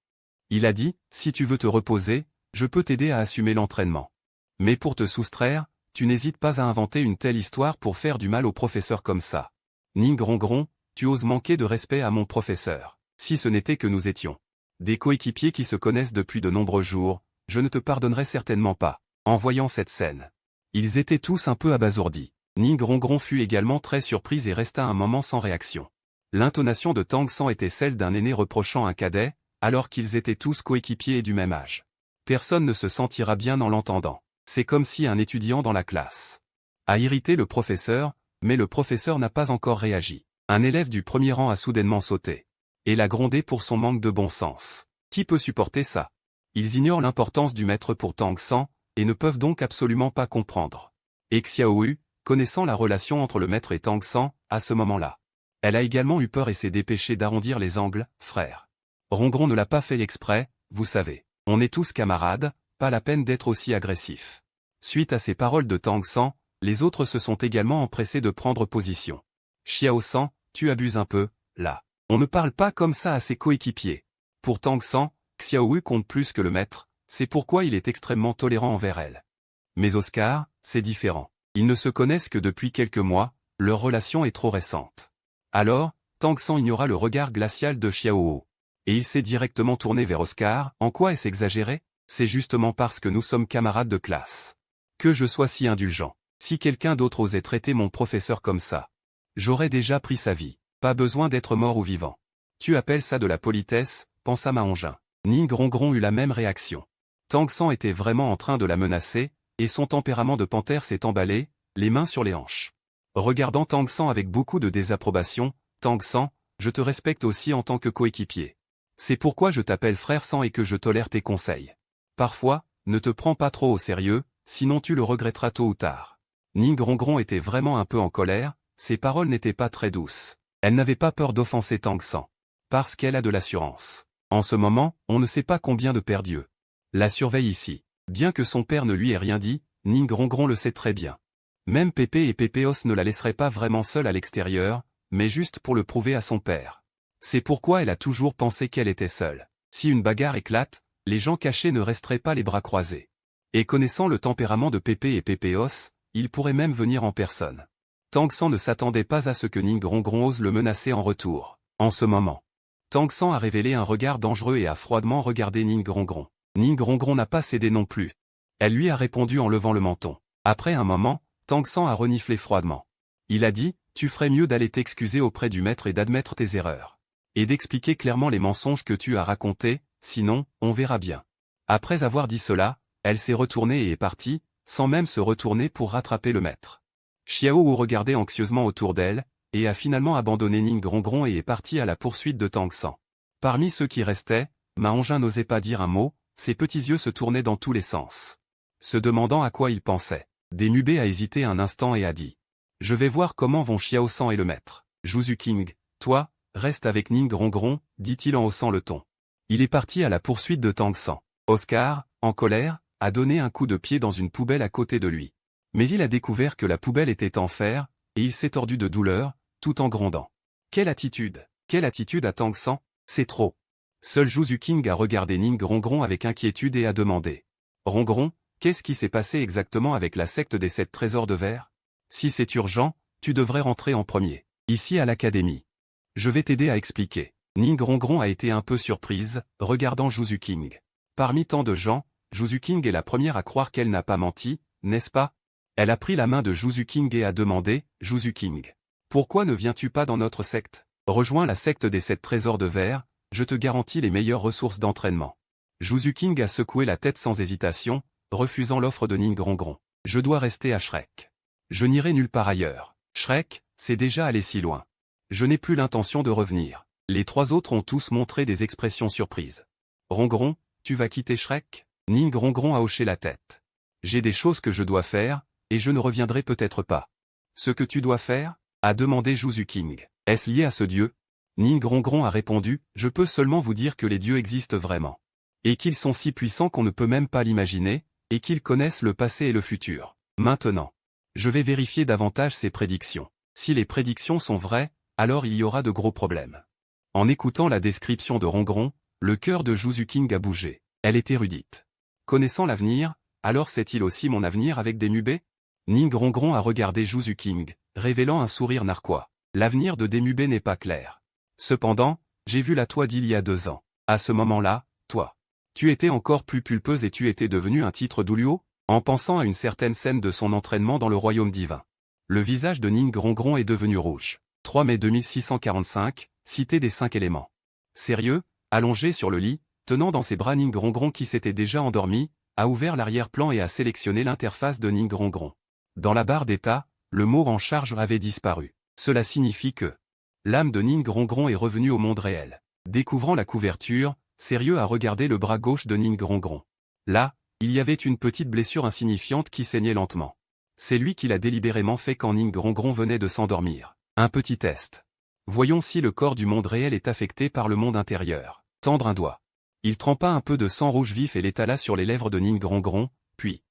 Il a dit, si tu veux te reposer, je peux t'aider à assumer l'entraînement. Mais pour te soustraire, tu n'hésites pas à inventer une telle histoire pour faire du mal au professeur comme ça. Ning Rongron, tu oses manquer de respect à mon professeur. Si ce n'était que nous étions des coéquipiers qui se connaissent depuis de nombreux jours, je ne te pardonnerais certainement pas. En voyant cette scène, ils étaient tous un peu abasourdis. Ning Rongron fut également très surprise et resta un moment sans réaction. L'intonation de Tang San était celle d'un aîné reprochant un cadet, alors qu'ils étaient tous coéquipiers et du même âge. Personne ne se sentira bien en l'entendant. C'est comme si un étudiant dans la classe a irrité le professeur, mais le professeur n'a pas encore réagi. Un élève du premier rang a soudainement sauté et l'a grondé pour son manque de bon sens. Qui peut supporter ça? Ils ignorent l'importance du maître pour Tang San, et ne peuvent donc absolument pas comprendre. Et Xiao Yu, connaissant la relation entre le maître et Tang San, à ce moment-là, elle a également eu peur et s'est dépêchée d'arrondir les angles, frère. Rongron ne l'a pas fait exprès, vous savez. On est tous camarades, pas la peine d'être aussi agressif. Suite à ces paroles de Tang San, les autres se sont également empressés de prendre position. Xiao San, tu abuses un peu, là. On ne parle pas comme ça à ses coéquipiers. Pour Tang San, Xiao Yu compte plus que le maître, c'est pourquoi il est extrêmement tolérant envers elle. Mais Oscar, c'est différent. Ils ne se connaissent que depuis quelques mois, leur relation est trop récente. Alors, Tang San ignora le regard glacial de Xiaohu. Et il s'est directement tourné vers Oscar. En quoi est-ce exagéré? C'est justement parce que nous sommes camarades de classe. Que je sois si indulgent. Si quelqu'un d'autre osait traiter mon professeur comme ça, j'aurais déjà pris sa vie. Pas besoin d'être mort ou vivant. Tu appelles ça de la politesse, pensa Ma Hongrin. Ning Rongron eut la même réaction. Tang San était vraiment en train de la menacer, et son tempérament de panthère s'est emballé, les mains sur les hanches. Regardant Tang San avec beaucoup de désapprobation, Tang San, je te respecte aussi en tant que coéquipier. C'est pourquoi je t'appelle frère San et que je tolère tes conseils. Parfois, ne te prends pas trop au sérieux, sinon tu le regretteras tôt ou tard. Ning Rongron était vraiment un peu en colère, ses paroles n'étaient pas très douces. Elle n'avait pas peur d'offenser Tang San. Parce qu'elle a de l'assurance. En ce moment, on ne sait pas combien de perdus la surveille ici. Bien que son père ne lui ait rien dit, Ning Rongron le sait très bien. Même Pépé et Pépéos ne la laisseraient pas vraiment seule à l'extérieur, mais juste pour le prouver à son père. C'est pourquoi elle a toujours pensé qu'elle était seule. Si une bagarre éclate, les gens cachés ne resteraient pas les bras croisés. Et connaissant le tempérament de Pépé et Pépéos, ils pourraient même venir en personne. Tang San ne s'attendait pas à ce que Ning Rongron ose le menacer en retour. En ce moment, Tang San a révélé un regard dangereux et a froidement regardé Ning Rongron. Ning Rongron n'a pas cédé non plus. Elle lui a répondu en levant le menton. Après un moment, Tang San a reniflé froidement. Il a dit, tu ferais mieux d'aller t'excuser auprès du maître et d'admettre tes erreurs. Et d'expliquer clairement les mensonges que tu as racontés, sinon, on verra bien. Après avoir dit cela, elle s'est retournée et est partie, sans même se retourner pour rattraper le maître. Xiaohu regardait anxieusement autour d'elle, et a finalement abandonné Ning Rongron et est parti à la poursuite de Tang San. Parmi ceux qui restaient, Ma Hongrin n'osait pas dire un mot, ses petits yeux se tournaient dans tous les sens. Se demandant à quoi il pensait. Demubé a hésité un instant et a dit. Je vais voir comment vont Xiao San et le maître. Zhu King, toi, reste avec Ning Rongron, dit-il en haussant le ton. Il est parti à la poursuite de Tang San. Oscar, en colère, a donné un coup de pied dans une poubelle à côté de lui. Mais il a découvert que la poubelle était en fer, et il s'est tordu de douleur, tout en grondant. Quelle attitude à Tang San, c'est trop. Seul Zhu King a regardé Ning Rongron avec inquiétude et a demandé. Rongron, qu'est-ce qui s'est passé exactement avec la secte des 7 trésors de verre? Si c'est urgent, tu devrais rentrer en premier, ici à l'académie. Je vais t'aider à expliquer. Ning Rongron a été un peu surprise, regardant Zhu King. Parmi tant de gens, Zhu King est la première à croire qu'elle n'a pas menti, n'est-ce pas? Elle a pris la main de Zhu King et a demandé, Zhu King. Pourquoi ne viens-tu pas dans notre secte? Rejoins la secte des 7 trésors de verre, je te garantis les meilleures ressources d'entraînement. Zhu King a secoué la tête sans hésitation, refusant l'offre de Ning Rongron. Je dois rester à Shrek. Je n'irai nulle part ailleurs. Shrek, c'est déjà allé si loin. Je n'ai plus l'intention de revenir. Les 3 autres ont tous montré des expressions surprises. Rongron, tu vas quitter Shrek? Ning Rongron a hoché la tête. J'ai des choses que je dois faire, et je ne reviendrai peut-être pas. Ce que tu dois faire? A demandé Zhu King. Est-ce lié à ce dieu? Ning Rongron a répondu, je peux seulement vous dire que les dieux existent vraiment. Et qu'ils sont si puissants qu'on ne peut même pas l'imaginer, et qu'ils connaissent le passé et le futur. Maintenant, je vais vérifier davantage ces prédictions. Si les prédictions sont vraies, alors il y aura de gros problèmes. En écoutant la description de Rongron, le cœur de Zhu King a bougé. Elle est érudite. Connaissant l'avenir, alors c'est-il aussi mon avenir avec Demubé? Ning Rongron a regardé Zhu King, révélant un sourire narquois. L'avenir de Demubé n'est pas clair. Cependant, j'ai vu la toi d'il y a 2 ans. À ce moment-là, toi. Tu étais encore plus pulpeuse et tu étais devenu un titre d'Uluo, en pensant à une certaine scène de son entraînement dans le royaume divin. Le visage de Ning Rongron est devenu rouge. 3 mai 2645, cité des 5 éléments. Sérieux, allongé sur le lit, tenant dans ses bras Ning Rongron qui s'était déjà endormi, a ouvert l'arrière-plan et a sélectionné l'interface de Ning Rongron. Dans la barre d'état, le mot en charge avait disparu. Cela signifie que l'âme de Ning Rongron est revenue au monde réel. Découvrant la couverture, Sérieux a regardé le bras gauche de Ning Rongron. Là, il y avait une petite blessure insignifiante qui saignait lentement. C'est lui qui l'a délibérément fait quand Ning Rongron venait de s'endormir. Un petit test. Voyons si le corps du monde réel est affecté par le monde intérieur. Tendre un doigt. Il trempa un peu de sang rouge vif et l'étala sur les lèvres de Ning Rongron, puis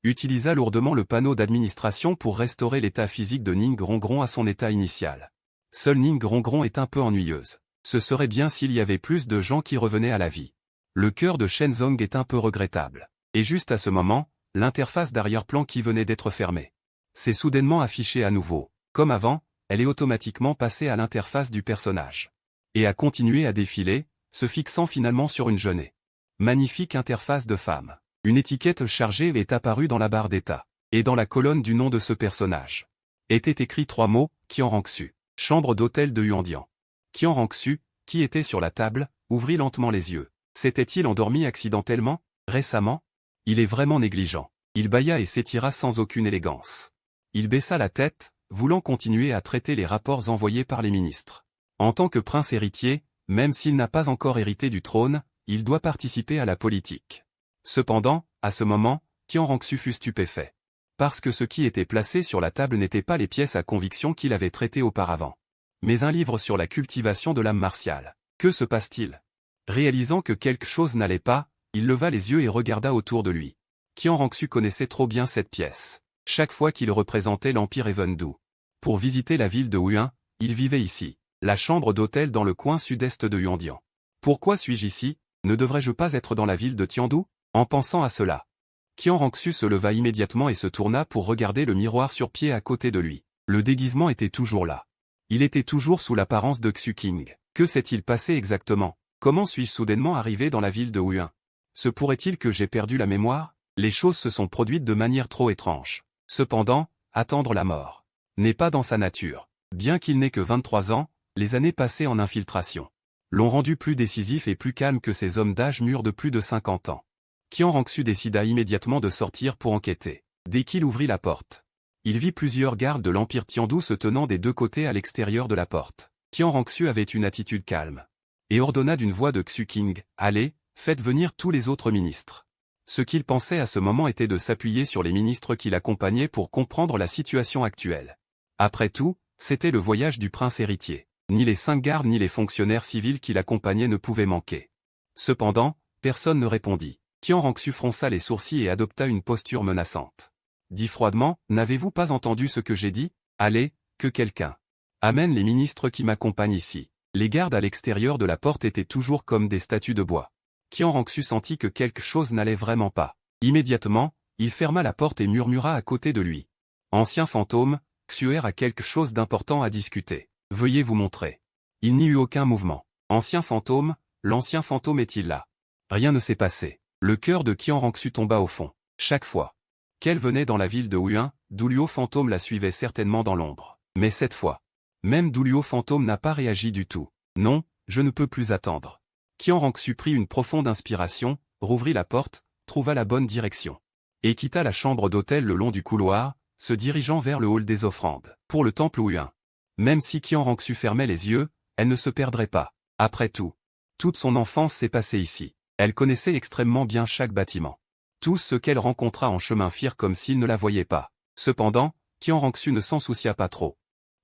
utilisa lourdement le panneau d'administration pour restaurer l'état physique de Ning Rongron à son état initial. Seule Ning Rongron est un peu ennuyeuse. Ce serait bien s'il y avait plus de gens qui revenaient à la vie. Le cœur de Shenzong est un peu regrettable. Et juste à ce moment, l'interface d'arrière-plan qui venait d'être fermée. s'est soudainement affichée à nouveau. Comme avant, elle est automatiquement passée à l'interface du personnage. Et a continué à défiler, se fixant finalement sur une jeune et magnifique interface de femme. Une étiquette chargée est apparue dans la barre d'état. Et dans la colonne du nom de ce personnage étaient écrits 3 mots, Qian Rongsu. Chambre d'hôtel de Yuandian. Qian Rongsu, qui était sur la table, ouvrit lentement les yeux. S'était-il endormi accidentellement, récemment? Il est vraiment négligent. Il bâilla et s'étira sans aucune élégance. Il baissa la tête, voulant continuer à traiter les rapports envoyés par les ministres. En tant que prince héritier, même s'il n'a pas encore hérité du trône, il doit participer à la politique. Cependant, à ce moment, Qian Rongsu fut stupéfait. Parce que ce qui était placé sur la table n'était pas les pièces à conviction qu'il avait traitées auparavant, mais un livre sur la cultivation de l'âme martiale. Que se passe-t-il? Réalisant que quelque chose n'allait pas, il leva les yeux et regarda autour de lui. Qian Rongsu connaissait trop bien cette pièce. Chaque fois qu'il représentait l'Empire Evendu. Pour visiter la ville de Huan, il vivait ici, la chambre d'hôtel dans le coin sud-est de Yuandian. Pourquoi suis-je ici? Ne devrais-je pas être dans la ville de Tiandu? En pensant à cela, Qian Rongsu se leva immédiatement et se tourna pour regarder le miroir sur pied à côté de lui. Le déguisement était toujours là. Il était toujours sous l'apparence de Xu King. Que s'est-il passé exactement? Comment suis-je soudainement arrivé dans la ville de Huan? Se pourrait-il que j'ai perdu la mémoire? Les choses se sont produites de manière trop étrange. Cependant, attendre la mort n'est pas dans sa nature. Bien qu'il n'ait que 23 ans, les années passées en infiltration l'ont rendu plus décisif et plus calme que ces hommes d'âge mûr de plus de 50 ans. Qian Rongsu décida immédiatement de sortir pour enquêter. Dès qu'il ouvrit la porte, il vit plusieurs gardes de l'Empire Tiandu se tenant des 2 côtés à l'extérieur de la porte. Qian Rongsu avait une attitude calme et ordonna d'une voix de Xu King, « Allez, faites venir tous les autres ministres. » Ce qu'il pensait à ce moment était de s'appuyer sur les ministres qui l'accompagnaient pour comprendre la situation actuelle. Après tout, c'était le voyage du prince héritier. Ni les 5 gardes ni les fonctionnaires civils qui l'accompagnaient ne pouvaient manquer. Cependant, personne ne répondit. Qian Rongsu fronça les sourcils et adopta une posture menaçante. Dit froidement, « N'avez-vous pas entendu ce que j'ai dit? Allez, que quelqu'un amène les ministres qui m'accompagnent ici. » Les gardes à l'extérieur de la porte étaient toujours comme des statues de bois. Qian Rongsu sentit que quelque chose n'allait vraiment pas. Immédiatement, il ferma la porte et murmura à côté de lui. « Ancien fantôme, Xuer a quelque chose d'important à discuter. Veuillez vous montrer. » Il n'y eut aucun mouvement. « Ancien fantôme, l'ancien fantôme est-il là? » Rien ne s'est passé. Le cœur de Qian Rongsu tomba au fond. Chaque fois qu'elle venait dans la ville de Huan, Duluo Fantôme la suivait certainement dans l'ombre. Mais cette fois, même Duluo Fantôme n'a pas réagi du tout. Non, je ne peux plus attendre. Qian Rongsu prit une profonde inspiration, rouvrit la porte, trouva la bonne direction. Et quitta la chambre d'hôtel le long du couloir, se dirigeant vers le hall des offrandes. Pour le temple Huan. Même si Qian Rongsu fermait les yeux, elle ne se perdrait pas. Après tout, toute son enfance s'est passée ici. Elle connaissait extrêmement bien chaque bâtiment. Tous ceux qu'elle rencontra en chemin firent comme s'ils ne la voyaient pas. Cependant, Qian Rongsu ne s'en soucia pas trop.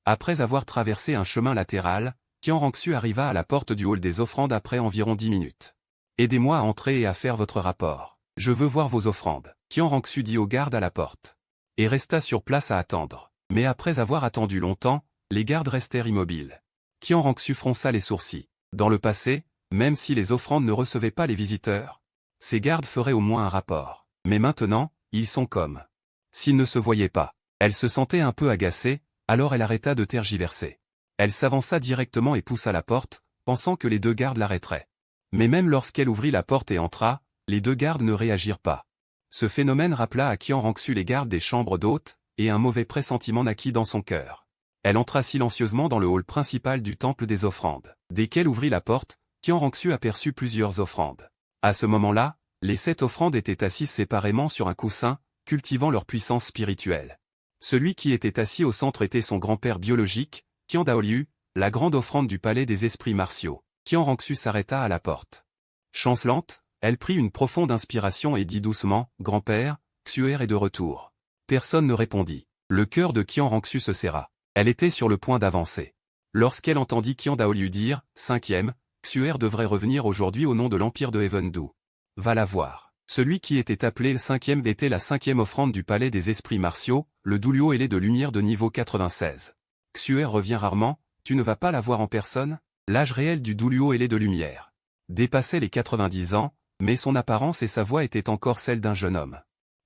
Après avoir traversé un chemin latéral, Qian Rongsu arriva à la porte du hall des offrandes après environ 10 minutes. « Aidez-moi à entrer et à faire votre rapport. Je veux voir vos offrandes. » Qian Rongsu dit aux gardes à la porte. Et resta sur place à attendre. Mais après avoir attendu longtemps, les gardes restèrent immobiles. Qian Rongsu fronça les sourcils. Dans le passé, même si les offrandes ne recevaient pas les visiteurs, ces gardes feraient au moins un rapport. Mais maintenant, ils sont comme s'ils ne se voyaient pas. Elle se sentait un peu agacée, alors elle arrêta de tergiverser. Elle s'avança directement et poussa la porte, pensant que les 2 gardes l'arrêteraient. Mais même lorsqu'elle ouvrit la porte et entra, les 2 gardes ne réagirent pas. Ce phénomène rappela à Qian Rongsu les gardes des chambres d'hôtes, et un mauvais pressentiment naquit dans son cœur. Elle entra silencieusement dans le hall principal du temple des offrandes. Dès qu'elle ouvrit la porte, Qian Rongsu aperçut plusieurs offrandes. À ce moment-là, les 7 offrandes étaient assises séparément sur un coussin, cultivant leur puissance spirituelle. Celui qui était assis au centre était son grand-père biologique, Qian Daoliu, la grande offrande du palais des esprits martiaux. Qian Rongsu s'arrêta à la porte. Chancelante, elle prit une profonde inspiration et dit doucement, « Grand-père, Xuer est de retour. » Personne ne répondit. Le cœur de Qian Rongsu se serra. Elle était sur le point d'avancer. Lorsqu'elle entendit Qian Daoliu dire, « 5e, Xuer devrait revenir aujourd'hui au nom de l'Empire de Evendu. Va la voir. » Celui qui était appelé le 5e était la 5e offrande du palais des esprits martiaux, le Duluo ailé de lumière de niveau 96. Xuer revient rarement, tu ne vas pas la voir en personne? L'âge réel du Duluo ailé de lumière dépassait les 90 ans, mais son apparence et sa voix étaient encore celles d'un jeune homme.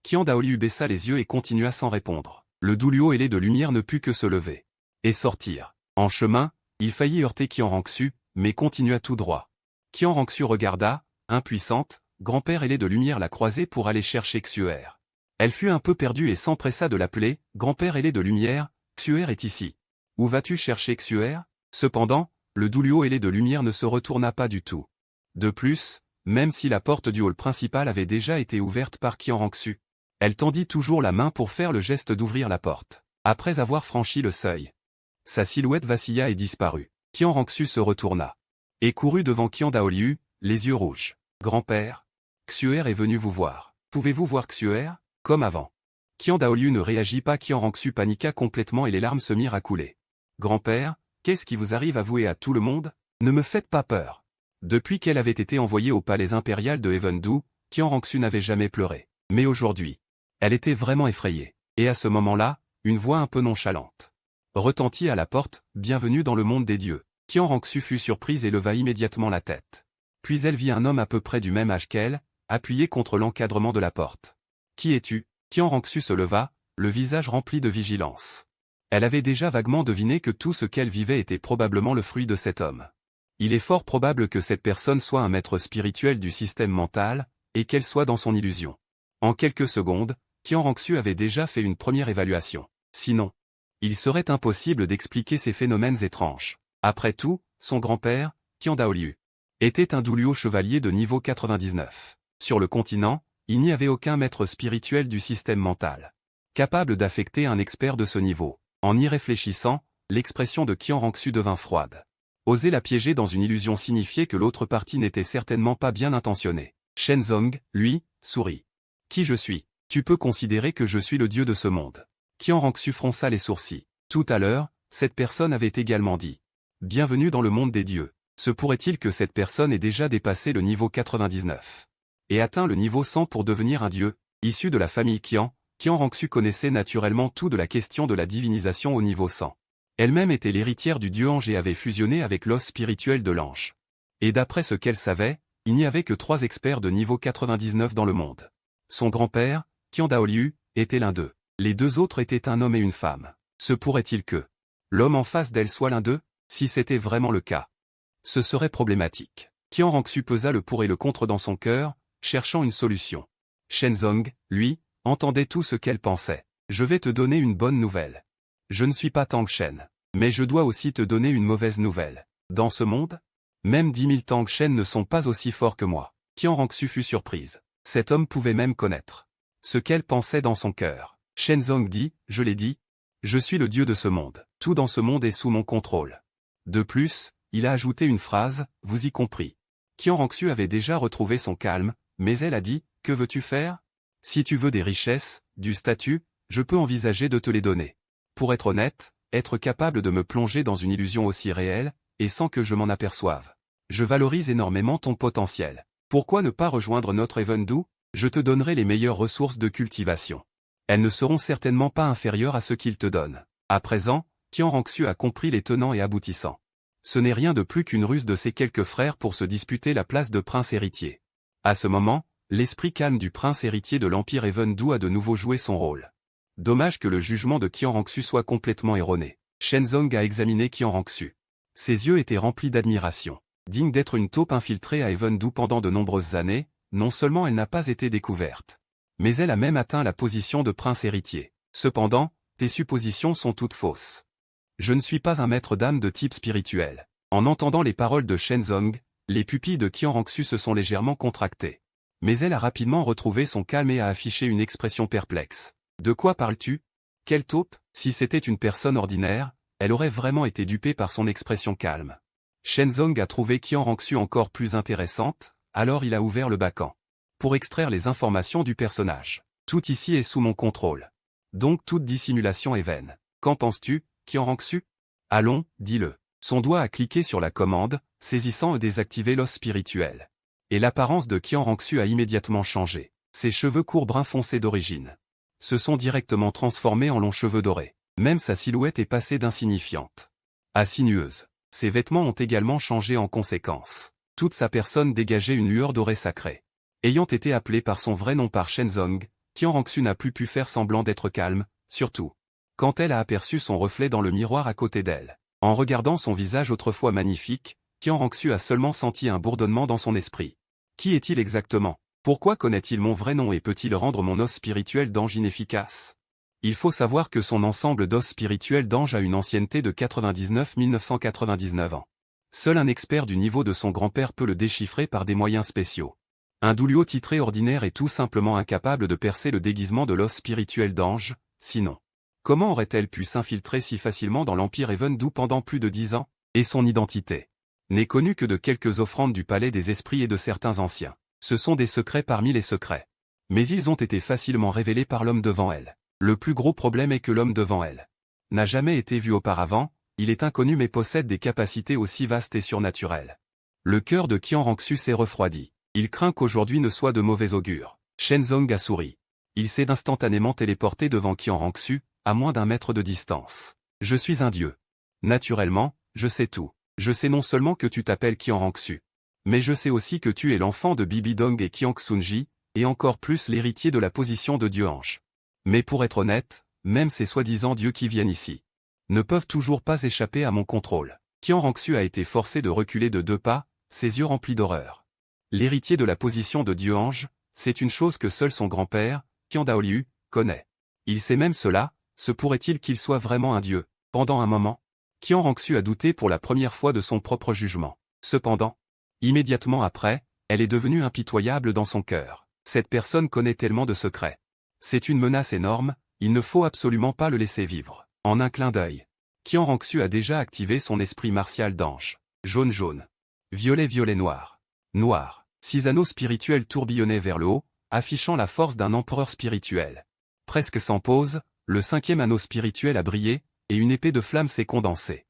Qian Daoliu baissa les yeux et continua sans répondre. Le Douluo ailé de lumière ne put que se lever et sortir. En chemin, il faillit heurter Qian Rongsu, mais continua tout droit. Qian Rongsu regarda, impuissante, grand-père ailé de lumière la croisée pour aller chercher Xuer. Elle fut un peu perdue et s'empressa de l'appeler, grand-père ailé de lumière, Xuer est ici. Où vas-tu chercher Xuer? Cependant, le Douluo ailé de lumière ne se retourna pas du tout. De plus, même si la porte du hall principal avait déjà été ouverte par Qian Rongsu, elle tendit toujours la main pour faire le geste d'ouvrir la porte. Après avoir franchi le seuil, sa silhouette vacilla et disparut. Qian Rongsu se retourna et courut devant Qian Daoliu, les yeux rouges. Grand-père, Xuer est venu vous voir. Pouvez-vous voir Xuer? Comme avant. Qian Daoliu ne réagit pas. Qian Rongsu paniqua complètement et les larmes se mirent à couler. Grand-père, qu'est-ce qui vous arrive? Avouez à tout le monde? Ne me faites pas peur. Depuis qu'elle avait été envoyée au palais impérial de Heavendu, Qian Rongsu n'avait jamais pleuré. Mais aujourd'hui, elle était vraiment effrayée. Et à ce moment-là, une voix un peu nonchalante retentit à la porte, « Bienvenue dans le monde des dieux ». Qian Rongsu fut surprise et leva immédiatement la tête. Puis elle vit un homme à peu près du même âge qu'elle, appuyé contre l'encadrement de la porte. « Qui es-tu » Qian Rongsu se leva, le visage rempli de vigilance. Elle avait déjà vaguement deviné que tout ce qu'elle vivait était probablement le fruit de cet homme. Il est fort probable que cette personne soit un maître spirituel du système mental, et qu'elle soit dans son illusion. En quelques secondes, Qian Rongsu avait déjà fait une première évaluation. Sinon, il serait impossible d'expliquer ces phénomènes étranges. Après tout, son grand-père, Qian Daoliu, était un Douluo chevalier de niveau 99. Sur le continent, il n'y avait aucun maître spirituel du système mental capable d'affecter un expert de ce niveau. En y réfléchissant, l'expression de Qian Rongsu devint froide. Oser la piéger dans une illusion signifiait que l'autre partie n'était certainement pas bien intentionnée. Shenzong, lui, sourit. « Qui je suis? Tu peux considérer que je suis le dieu de ce monde. » Qian Rongsu fronça les sourcils. Tout à l'heure, cette personne avait également dit « Bienvenue dans le monde des dieux ». Se pourrait-il que cette personne ait déjà dépassé le niveau 99 et atteint le niveau 100 pour devenir un dieu? Issu de la famille Qian, Qian Rongsu connaissait naturellement tout de la question de la divinisation au niveau 100. Elle-même était l'héritière du dieu ange et avait fusionné avec l'os spirituel de l'ange. Et d'après ce qu'elle savait, il n'y avait que 3 experts de niveau 99 dans le monde. Son grand-père, Qian Daoliu, était l'un d'eux. Les 2 autres étaient un homme et une femme. Se pourrait-il que l'homme en face d'elle soit l'un d'eux? Si c'était vraiment le cas, ce serait problématique. Qian Rongsu pesa le pour et le contre dans son cœur, cherchant une solution. Shenzong, lui, entendait tout ce qu'elle pensait. « Je vais te donner une bonne nouvelle. Je ne suis pas Tang Shen. Mais je dois aussi te donner une mauvaise nouvelle. Dans ce monde, même 10 000 Tang Shen ne sont pas aussi forts que moi. » Qian Rongsu fut surprise. Cet homme pouvait même connaître ce qu'elle pensait dans son cœur. Shenzong dit, « Je l'ai dit, je suis le dieu de ce monde. Tout dans ce monde est sous mon contrôle. » De plus, il a ajouté une phrase, « Vous y compris. » Qian Rongsu avait déjà retrouvé son calme, mais elle a dit, « Que veux-tu faire? Si tu veux des richesses, du statut, je peux envisager de te les donner. Pour être honnête, être capable de me plonger dans une illusion aussi réelle, et sans que je m'en aperçoive. Je valorise énormément ton potentiel. Pourquoi ne pas rejoindre notre Heavendu? Je te donnerai les meilleures ressources de cultivation. Elles ne seront certainement pas inférieures à ce qu'il te donne. » À présent, Qian Rongsu a compris les tenants et aboutissants. Ce n'est rien de plus qu'une ruse de ses quelques frères pour se disputer la place de prince héritier. À ce moment, l'esprit calme du prince héritier de l'Empire Heavendu a de nouveau joué son rôle. Dommage que le jugement de Qian Rongsu soit complètement erroné. Shenzong a examiné Qian Rongsu. Ses yeux étaient remplis d'admiration. Digne d'être une taupe infiltrée à Heavendu pendant de nombreuses années, non seulement elle n'a pas été découverte, mais elle a même atteint la position de prince héritier. Cependant, tes suppositions sont toutes fausses. Je ne suis pas un maître d'âme de type spirituel. En entendant les paroles de Shenzong, les pupilles de Qian Rongsu se sont légèrement contractées. Mais elle a rapidement retrouvé son calme et a affiché une expression perplexe. De quoi parles-tu? Quelle taupe? Si c'était une personne ordinaire, elle aurait vraiment été dupée par son expression calme. Shenzong a trouvé Qian Rongsu encore plus intéressante, alors il a ouvert le bacan. Pour extraire les informations du personnage. Tout ici est sous mon contrôle. Donc toute dissimulation est vaine. Qu'en penses-tu, Qian Rongsu? Allons, dis-le. Son doigt a cliqué sur la commande, saisissant et désactivé l'os spirituel. Et l'apparence de Qian Rongsu a immédiatement changé. Ses cheveux courts brun foncé d'origine se sont directement transformés en longs cheveux dorés. Même sa silhouette est passée d'insignifiante à sinueuse. Ses vêtements ont également changé en conséquence. Toute sa personne dégageait une lueur dorée sacrée. Ayant été appelé par son vrai nom par Shenzong, Qian Rongsu n'a plus pu faire semblant d'être calme, surtout quand elle a aperçu son reflet dans le miroir à côté d'elle. En regardant son visage autrefois magnifique, Qian Rongsu a seulement senti un bourdonnement dans son esprit. Qui est-il exactement? Pourquoi connaît-il mon vrai nom et peut-il rendre mon os spirituel d'ange inefficace? Il faut savoir que son ensemble d'os spirituel d'ange a une ancienneté de 99 ans. Seul un expert du niveau de son grand-père peut le déchiffrer par des moyens spéciaux. Un Douluo titré ordinaire est tout simplement incapable de percer le déguisement de l'os spirituel d'ange, sinon. Comment aurait-elle pu s'infiltrer si facilement dans l'Empire Evendu pendant plus de 10 ans? Et son identité n'est connue que de quelques offrandes du palais des esprits et de certains anciens. Ce sont des secrets parmi les secrets. Mais ils ont été facilement révélés par l'homme devant elle. Le plus gros problème est que l'homme devant elle n'a jamais été vu auparavant, il est inconnu mais possède des capacités aussi vastes et surnaturelles. Le cœur de Qian Rongsu s'est refroidi. Il craint qu'aujourd'hui ne soit de mauvais augure. Shenzong a souri. Il s'est instantanément téléporté devant Qian Rongsu, à moins d'1 mètre de distance. Je suis un dieu. Naturellement, je sais tout. Je sais non seulement que tu t'appelles Qian Rongsu, mais je sais aussi que tu es l'enfant de Bibidong et Qian Xunji, et encore plus l'héritier de la position de dieu-ange. Mais pour être honnête, même ces soi-disant dieux qui viennent ici ne peuvent toujours pas échapper à mon contrôle. Qian Rongsu a été forcé de reculer de 2 pas, ses yeux remplis d'horreur. L'héritier de la position de dieu-ange, c'est une chose que seul son grand-père, Qian Daoliu, connaît. Il sait même cela, se pourrait-il qu'il soit vraiment un dieu? Pendant un moment, Qian Rongsu a douté pour la première fois de son propre jugement. Cependant, immédiatement après, elle est devenue impitoyable dans son cœur. Cette personne connaît tellement de secrets. C'est une menace énorme, il ne faut absolument pas le laisser vivre. En un clin d'œil, Qian Rongsu a déjà activé son esprit martial d'ange. Jaune-jaune. Violet-violet-noir. Noir. 6 anneaux spirituels tourbillonnaient vers le haut, affichant la force d'un empereur spirituel. Presque sans pause, le 5e anneau spirituel a brillé, et une épée de flamme s'est condensée.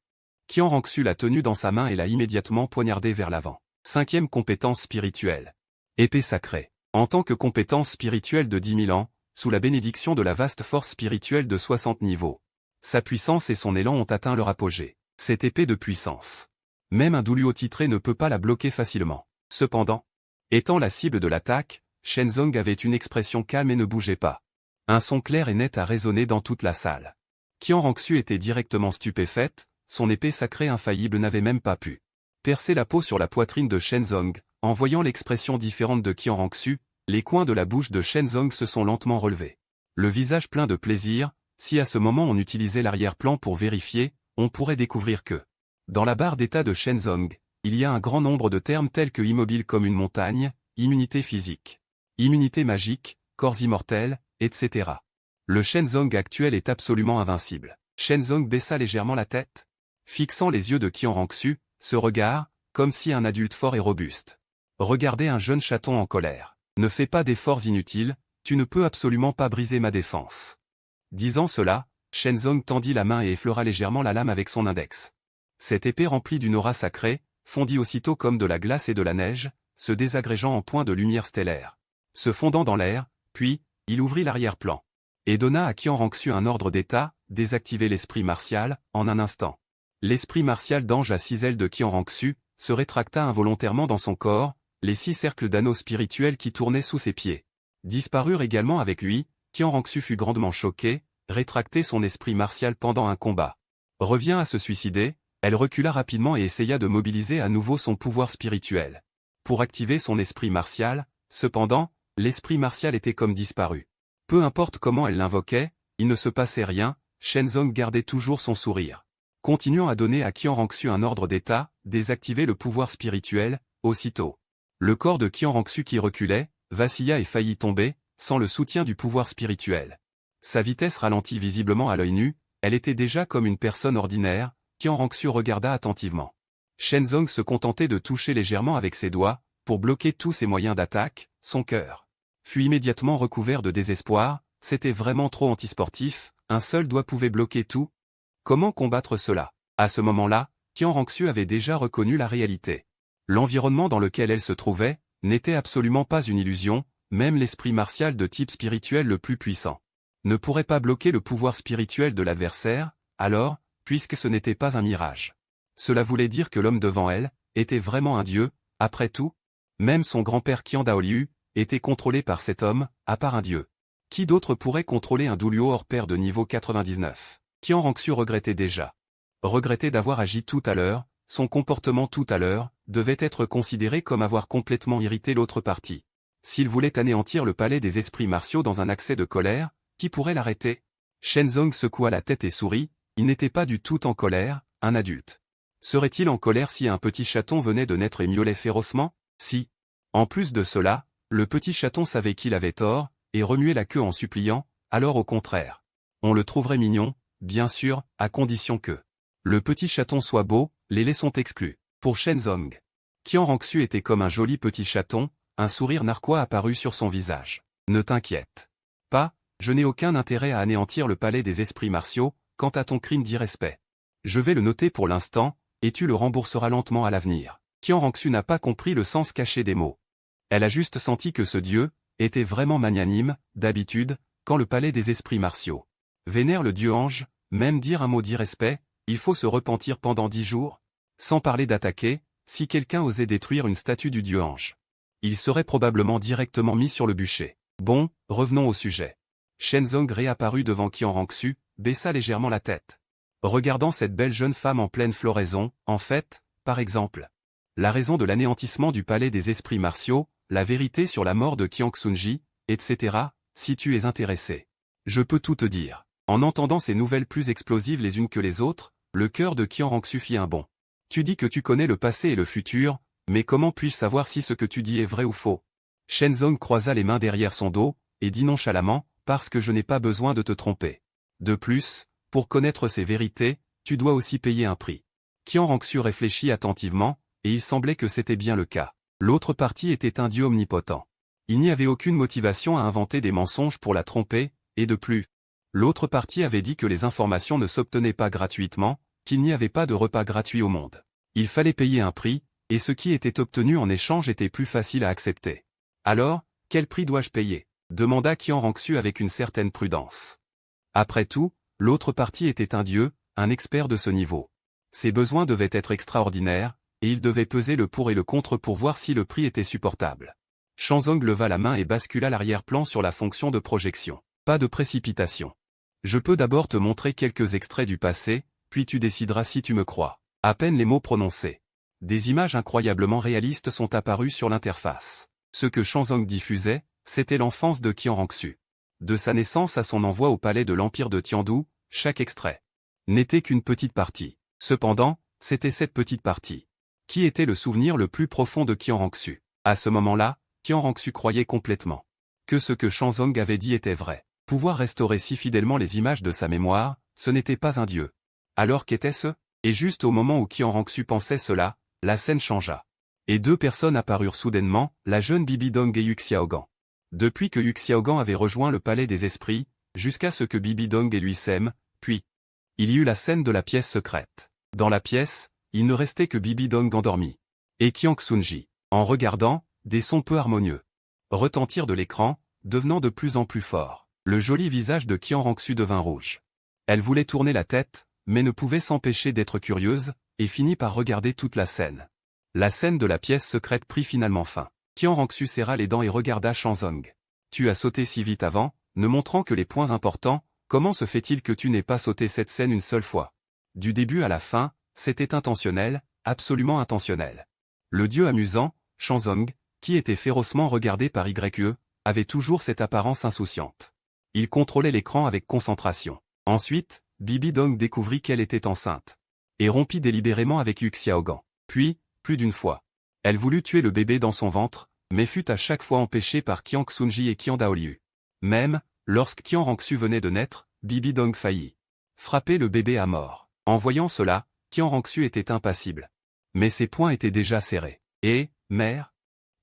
Qian Rongsu l'a tenue dans sa main et l'a immédiatement poignardée vers l'avant. 5e compétence spirituelle. Épée sacrée. En tant que compétence spirituelle de 10 000 ans, sous la bénédiction de la vaste force spirituelle de 60 niveaux. Sa puissance et son élan ont atteint leur apogée. Cette épée de puissance. Même un Douluo titré ne peut pas la bloquer facilement. Cependant, étant la cible de l'attaque, Shenzong avait une expression calme et ne bougeait pas. Un son clair et net a résonné dans toute la salle. Qian Rongsu était directement stupéfaite, son épée sacrée infaillible n'avait même pas pu percer la peau sur la poitrine de Shenzong. En voyant l'expression différente de Qian Rongsu, les coins de la bouche de Shenzong se sont lentement relevés. Le visage plein de plaisir, si à ce moment on utilisait l'arrière-plan pour vérifier, on pourrait découvrir que, dans la barre d'état de Shenzong, il y a un grand nombre de termes tels que immobile comme une montagne, immunité physique, immunité magique, corps immortel, etc. Le Shenzong actuel est absolument invincible. Shenzong baissa légèrement la tête, fixant les yeux de Qian Rongsu, ce regard, comme si un adulte fort et robuste regardait un jeune chaton en colère. Ne fais pas d'efforts inutiles, tu ne peux absolument pas briser ma défense. Disant cela, Shenzong tendit la main et effleura légèrement la lame avec son index. Cette épée remplie d'une aura sacrée, fondit aussitôt comme de la glace et de la neige, se désagrégeant en points de lumière stellaire. Se fondant dans l'air, puis, il ouvrit l'arrière-plan. Et donna à Qian Rongsu un ordre d'état, désactiver l'esprit martial, en un instant. L'esprit martial d'ange à 6 ailes de Qian Rongsu se rétracta involontairement dans son corps, les 6 cercles d'anneaux spirituels qui tournaient sous ses pieds disparurent également avec lui. Qian Rongsu fut grandement choqué, rétracter son esprit martial pendant un combat revient à se suicider. Elle recula rapidement et essaya de mobiliser à nouveau son pouvoir spirituel. Pour activer son esprit martial, cependant, l'esprit martial était comme disparu. Peu importe comment elle l'invoquait, il ne se passait rien, Shenzong gardait toujours son sourire. Continuant à donner à Qian Rongsu un ordre d'état, désactiver le pouvoir spirituel, aussitôt. Le corps de Qian Rongsu qui reculait, vacilla et faillit tomber, sans le soutien du pouvoir spirituel. Sa vitesse ralentit visiblement à l'œil nu, elle était déjà comme une personne ordinaire. Qian Rongsu regarda attentivement. Shenzong se contentait de toucher légèrement avec ses doigts, pour bloquer tous ses moyens d'attaque. Son cœur fut immédiatement recouvert de désespoir, c'était vraiment trop antisportif, un seul doigt pouvait bloquer tout. Comment combattre cela? À ce moment-là, Qian Rongsu avait déjà reconnu la réalité. L'environnement dans lequel elle se trouvait n'était absolument pas une illusion, même l'esprit martial de type spirituel le plus puissant ne pourrait pas bloquer le pouvoir spirituel de l'adversaire, alors, puisque ce n'était pas un mirage. Cela voulait dire que l'homme devant elle était vraiment un dieu. Après tout, même son grand-père Qian Daoliu était contrôlé par cet homme, à part un dieu. Qui d'autre pourrait contrôler un Douluo hors pair de niveau 99? Qian Rongsu regrettait déjà. Regrettait d'avoir agi tout à l'heure, son comportement tout à l'heure, devait être considéré comme avoir complètement irrité l'autre partie. S'il voulait anéantir le palais des esprits martiaux dans un accès de colère, qui pourrait l'arrêter? Shenzong secoua la tête et sourit, il n'était pas du tout en colère, un adulte. Serait-il en colère si un petit chaton venait de naître et miaulait férocement? Si. En plus de cela, le petit chaton savait qu'il avait tort, et remuait la queue en suppliant, alors au contraire. On le trouverait mignon, bien sûr, à condition que le petit chaton soit beau, les laits sont exclus. Pour Shenzong, Qian Rongsu était comme un joli petit chaton, un sourire narquois apparut sur son visage. Ne t'inquiète pas, je n'ai aucun intérêt à anéantir le palais des esprits martiaux, quant à ton crime d'irrespect. Je vais le noter pour l'instant, et tu le rembourseras lentement à l'avenir. Qian Rongsu n'a pas compris le sens caché des mots. Elle a juste senti que ce dieu était vraiment magnanime, d'habitude, quand le palais des esprits martiaux vénère le dieu ange, même dire un mot d'irrespect, il faut se repentir pendant 10 jours. Sans parler d'attaquer, si quelqu'un osait détruire une statue du dieu ange, il serait probablement directement mis sur le bûcher. Bon, revenons au sujet. Shenzong réapparut devant Qian Rongsu, baissa légèrement la tête. Regardant cette belle jeune femme en pleine floraison, en fait, par exemple, la raison de l'anéantissement du palais des esprits martiaux, la vérité sur la mort de Qian Xunji, etc., si tu es intéressé. Je peux tout te dire. En entendant ces nouvelles plus explosives les unes que les autres, le cœur de Qian Rongsu fit un bond. Tu dis que tu connais le passé et le futur, mais comment puis-je savoir si ce que tu dis est vrai ou faux? Shenzong croisa les mains derrière son dos, et dit nonchalamment, parce que je n'ai pas besoin de te tromper. De plus, pour connaître ces vérités, tu dois aussi payer un prix. Qian Rongsu réfléchit attentivement, et il semblait que c'était bien le cas. L'autre partie était un dieu omnipotent. Il n'y avait aucune motivation à inventer des mensonges pour la tromper, et de plus. L'autre partie avait dit que les informations ne s'obtenaient pas gratuitement, qu'il n'y avait pas de repas gratuit au monde. Il fallait payer un prix, et ce qui était obtenu en échange était plus facile à accepter. Alors, quel prix dois-je payer? Demanda Qian Rongsu avec une certaine prudence. Après tout, l'autre partie était un dieu, un expert de ce niveau. Ses besoins devaient être extraordinaires, et il devait peser le pour et le contre pour voir si le prix était supportable. Shenzong leva la main et bascula l'arrière-plan sur la fonction de projection. Pas de précipitation. Je peux d'abord te montrer quelques extraits du passé, puis tu décideras si tu me crois. À peine les mots prononcés. Des images incroyablement réalistes sont apparues sur l'interface. Ce que Shenzong diffusait, c'était l'enfance de Qian Rongsu. De sa naissance à son envoi au palais de l'Empire de Tiandu, chaque extrait n'était qu'une petite partie. Cependant, c'était cette petite partie qui était le souvenir le plus profond de Qian Rongsu. À ce moment-là, Qian Rongsu croyait complètement que ce que Shenzong avait dit était vrai. Pouvoir restaurer si fidèlement les images de sa mémoire, ce n'était pas un dieu. Alors qu'était-ce? Et juste au moment où Qian Rongsu pensait cela, la scène changea. Et deux personnes apparurent soudainement, la jeune Bibi Dong et Yu Xiaogan. Depuis que Yu Xiaogan avait rejoint le palais des esprits, jusqu'à ce que Bibi Dong et lui s'aiment, puis il y eut la scène de la pièce secrète. Dans la pièce, il ne restait que Bibi Dong endormi. Et Qian Xunji. En regardant, des sons peu harmonieux retentirent de l'écran, devenant de plus en plus forts. Le joli visage de Qian Rongsu devint rouge. Elle voulait tourner la tête, mais ne pouvait s'empêcher d'être curieuse, et finit par regarder toute la scène. La scène de la pièce secrète prit finalement fin. Qian Rongsu serra les dents et regarda Shenzong. Tu as sauté si vite avant, ne montrant que les points importants, comment se fait-il que tu n'aies pas sauté cette scène une seule fois? Du début à la fin, c'était intentionnel, absolument intentionnel. Le dieu amusant, Shenzong, qui était férocement regardé par YE, avait toujours cette apparence insouciante. Il contrôlait l'écran avec concentration. Ensuite, Bibi Dong découvrit qu'elle était enceinte. Et rompit délibérément avec Yu Xiaogan. Puis, plus d'une fois, elle voulut tuer le bébé dans son ventre, mais fut à chaque fois empêchée par Qian Xunji et Qian Daoliu. Même, lorsque Qian Rongsu venait de naître, Bibi Dong faillit frapper le bébé à mort. En voyant cela, Qian Rongsu était impassible. Mais ses poings étaient déjà serrés. Et, mère?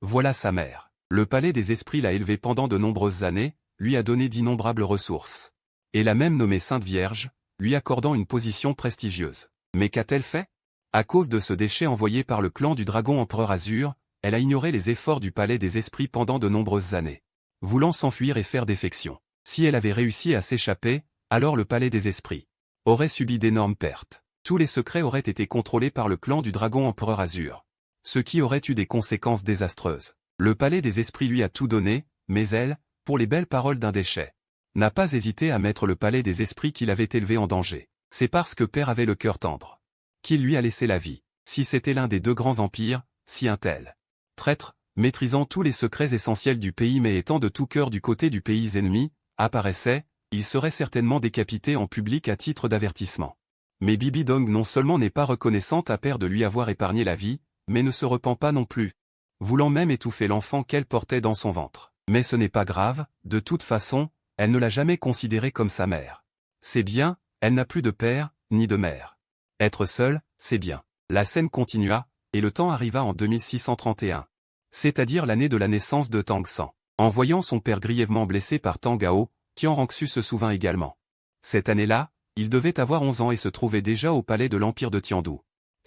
Voilà sa mère. Le palais des esprits l'a élevée pendant de nombreuses années, lui a donné d'innombrables ressources. Et l'a même nommée Sainte Vierge, lui accordant une position prestigieuse. Mais qu'a-t-elle fait? À cause de ce déchet envoyé par le clan du Dragon Empereur Azur, elle a ignoré les efforts du palais des esprits pendant de nombreuses années. Voulant s'enfuir et faire défection. Si elle avait réussi à s'échapper, alors le palais des esprits aurait subi d'énormes pertes. Tous les secrets auraient été contrôlés par le clan du Dragon Empereur Azur. Ce qui aurait eu des conséquences désastreuses. Le palais des esprits lui a tout donné, mais elle, pour les belles paroles d'un déchet, n'a pas hésité à mettre le palais des esprits qu'il avait élevé en danger. C'est parce que Père avait le cœur tendre qu'il lui a laissé la vie. Si c'était l'un des deux grands empires, si un tel traître, maîtrisant tous les secrets essentiels du pays mais étant de tout cœur du côté du pays ennemi, apparaissait, il serait certainement décapité en public à titre d'avertissement. Mais Bibi Dong non seulement n'est pas reconnaissante à Père de lui avoir épargné la vie, mais ne se repent pas non plus, voulant même étouffer l'enfant qu'elle portait dans son ventre. Mais ce n'est pas grave, de toute façon, elle ne l'a jamais considéré comme sa mère. C'est bien, elle n'a plus de père, ni de mère. Être seule, c'est bien. La scène continua, et le temps arriva en 2631. C'est-à-dire l'année de la naissance de Tang San. En voyant son père grièvement blessé par Tang Gao, Qian Rongxu se souvint également. Cette année-là, il devait avoir 11 ans et se trouvait déjà au palais de l'Empire de Tiandu.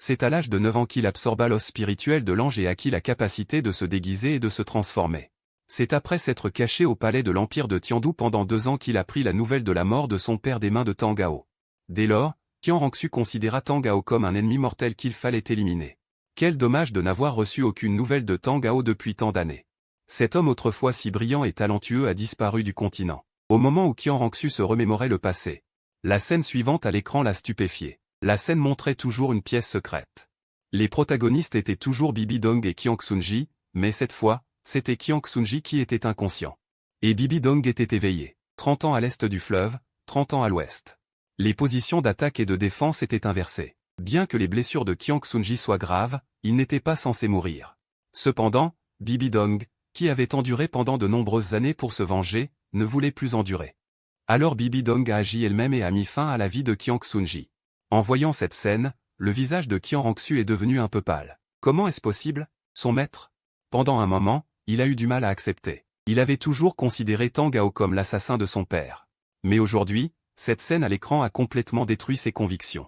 C'est à l'âge de 9 ans qu'il absorba l'os spirituel de l'ange et acquit la capacité de se déguiser et de se transformer. C'est après s'être caché au palais de l'Empire de Tiandu pendant 2 ans qu'il apprit la nouvelle de la mort de son père des mains de Tang Gao. Dès lors, Qian Rongxu considéra Tang Gao comme un ennemi mortel qu'il fallait éliminer. Quel dommage de n'avoir reçu aucune nouvelle de Tang Gao depuis tant d'années. Cet homme autrefois si brillant et talentueux a disparu du continent. Au moment où Qian Rongxu se remémorait le passé, la scène suivante à l'écran l'a stupéfié. La scène montrait toujours une pièce secrète. Les protagonistes étaient toujours Bibi Dong et Qian Xunji, mais cette fois, c'était Qian Xunji qui était inconscient. Et Bibi Dong était éveillé. 30 ans à l'est du fleuve, 30 ans à l'ouest. Les positions d'attaque et de défense étaient inversées. Bien que les blessures de Qian Xunji soient graves, il n'était pas censé mourir. Cependant, Bibi Dong, qui avait enduré pendant de nombreuses années pour se venger, ne voulait plus endurer. Alors Bibi Dong a agi elle-même et a mis fin à la vie de Qian Xunji. En voyant cette scène, le visage de Qian Rongxu est devenu un peu pâle. Comment est-ce possible, son maître? Pendant un moment, il a eu du mal à accepter. Il avait toujours considéré Tang Gao comme l'assassin de son père. Mais aujourd'hui, cette scène à l'écran a complètement détruit ses convictions.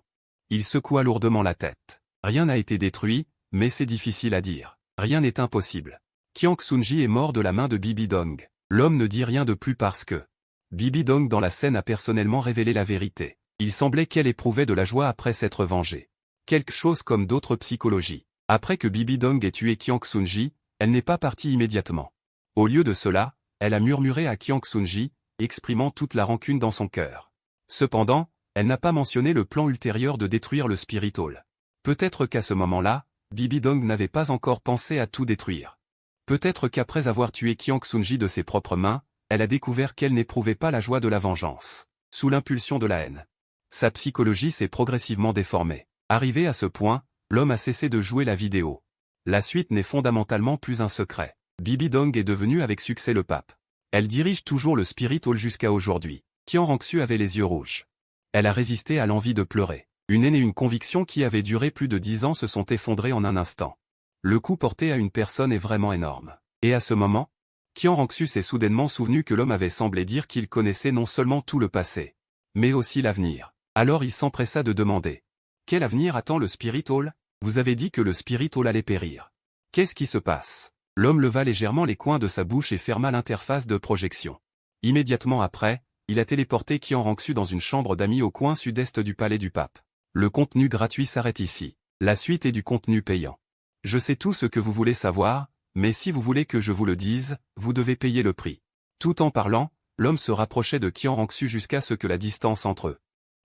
Il secoua lourdement la tête. Rien n'a été détruit, mais c'est difficile à dire. Rien n'est impossible. Qian Xunji est mort de la main de Bibi Dong. L'homme ne dit rien de plus parce que Bibi Dong dans la scène a personnellement révélé la vérité. Il semblait qu'elle éprouvait de la joie après s'être vengée. Quelque chose comme d'autres psychologies. Après que Bibi Dong ait tué Qian Xunji, elle n'est pas partie immédiatement. Au lieu de cela, elle a murmuré à Qian Xunji, exprimant toute la rancune dans son cœur. Cependant, elle n'a pas mentionné le plan ultérieur de détruire le Spirit Hall. Peut-être qu'à ce moment-là, Bibi Dong n'avait pas encore pensé à tout détruire. Peut-être qu'après avoir tué Qian Xunji de ses propres mains, elle a découvert qu'elle n'éprouvait pas la joie de la vengeance, sous l'impulsion de la haine. Sa psychologie s'est progressivement déformée. Arrivé à ce point, l'homme a cessé de jouer la vidéo. La suite n'est fondamentalement plus un secret. Bibi Dong est devenue avec succès le pape. Elle dirige toujours le Spirit Hall jusqu'à aujourd'hui. Qian Rongxu avait les yeux rouges. Elle a résisté à l'envie de pleurer. Une haine et une conviction qui avaient duré plus de 10 ans se sont effondrées en un instant. Le coup porté à une personne est vraiment énorme. Et à ce moment, Qian Rongxu s'est soudainement souvenu que l'homme avait semblé dire qu'il connaissait non seulement tout le passé, mais aussi l'avenir. Alors il s'empressa de demander. Quel avenir attend le Spirit Hall? Vous avez dit que le Spirit Hall allait périr. Qu'est-ce qui se passe? L'homme leva légèrement les coins de sa bouche et ferma l'interface de projection. Immédiatement après, il a téléporté Qian Rongxu dans une chambre d'amis au coin sud-est du palais du pape. Le contenu gratuit s'arrête ici. La suite est du contenu payant. Je sais tout ce que vous voulez savoir, mais si vous voulez que je vous le dise, vous devez payer le prix. Tout en parlant, l'homme se rapprochait de Qian Rongxu jusqu'à ce que la distance entre eux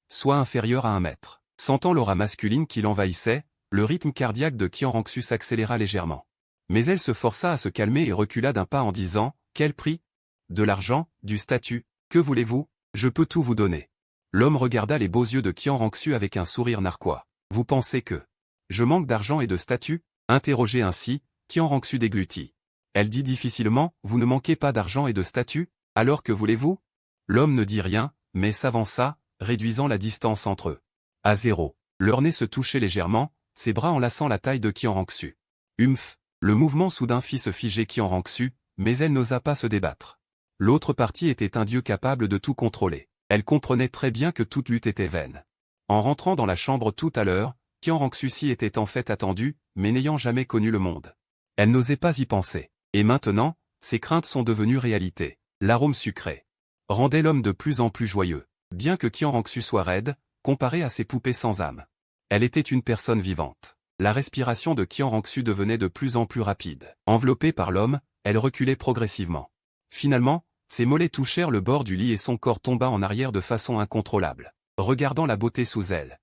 soit inférieure à 1 mètre. Sentant l'aura masculine qui l'envahissait, le rythme cardiaque de Qian Rongxu s'accéléra légèrement. Mais elle se força à se calmer et recula d'un pas en disant « Quel prix? De l'argent, du statut, que voulez-vous? Je peux tout vous donner. » L'homme regarda les beaux yeux de Qian Rongxu avec un sourire narquois. « Vous pensez que je manque d'argent et de statut ?» Interrogé ainsi, Qian Rongxu déglutit. Elle dit difficilement « Vous ne manquez pas d'argent et de statut? Alors que voulez-vous » L'homme ne dit rien, mais s'avança, réduisant la distance entre eux à 0. Leur nez se touchait légèrement, ses bras enlaçant la taille de Qian Rongxu. Humph. Le mouvement soudain fit se figer Qian Rongxu, mais elle n'osa pas se débattre. L'autre partie était un dieu capable de tout contrôler. Elle comprenait très bien que toute lutte était vaine. En rentrant dans la chambre tout à l'heure, Qian Rongxu s'y était en fait attendue, mais n'ayant jamais connu le monde. Elle n'osait pas y penser. Et maintenant, ses craintes sont devenues réalité. L'arôme sucré rendait l'homme de plus en plus joyeux. Bien que Qian Rongxu soit raide, comparée à ses poupées sans âme, elle était une personne vivante. La respiration de Qian Rongxu devenait de plus en plus rapide. Enveloppée par l'homme, elle reculait progressivement. Finalement, Ses mollets touchèrent le bord du lit et son corps tomba en arrière de façon incontrôlable, regardant la beauté sous elle.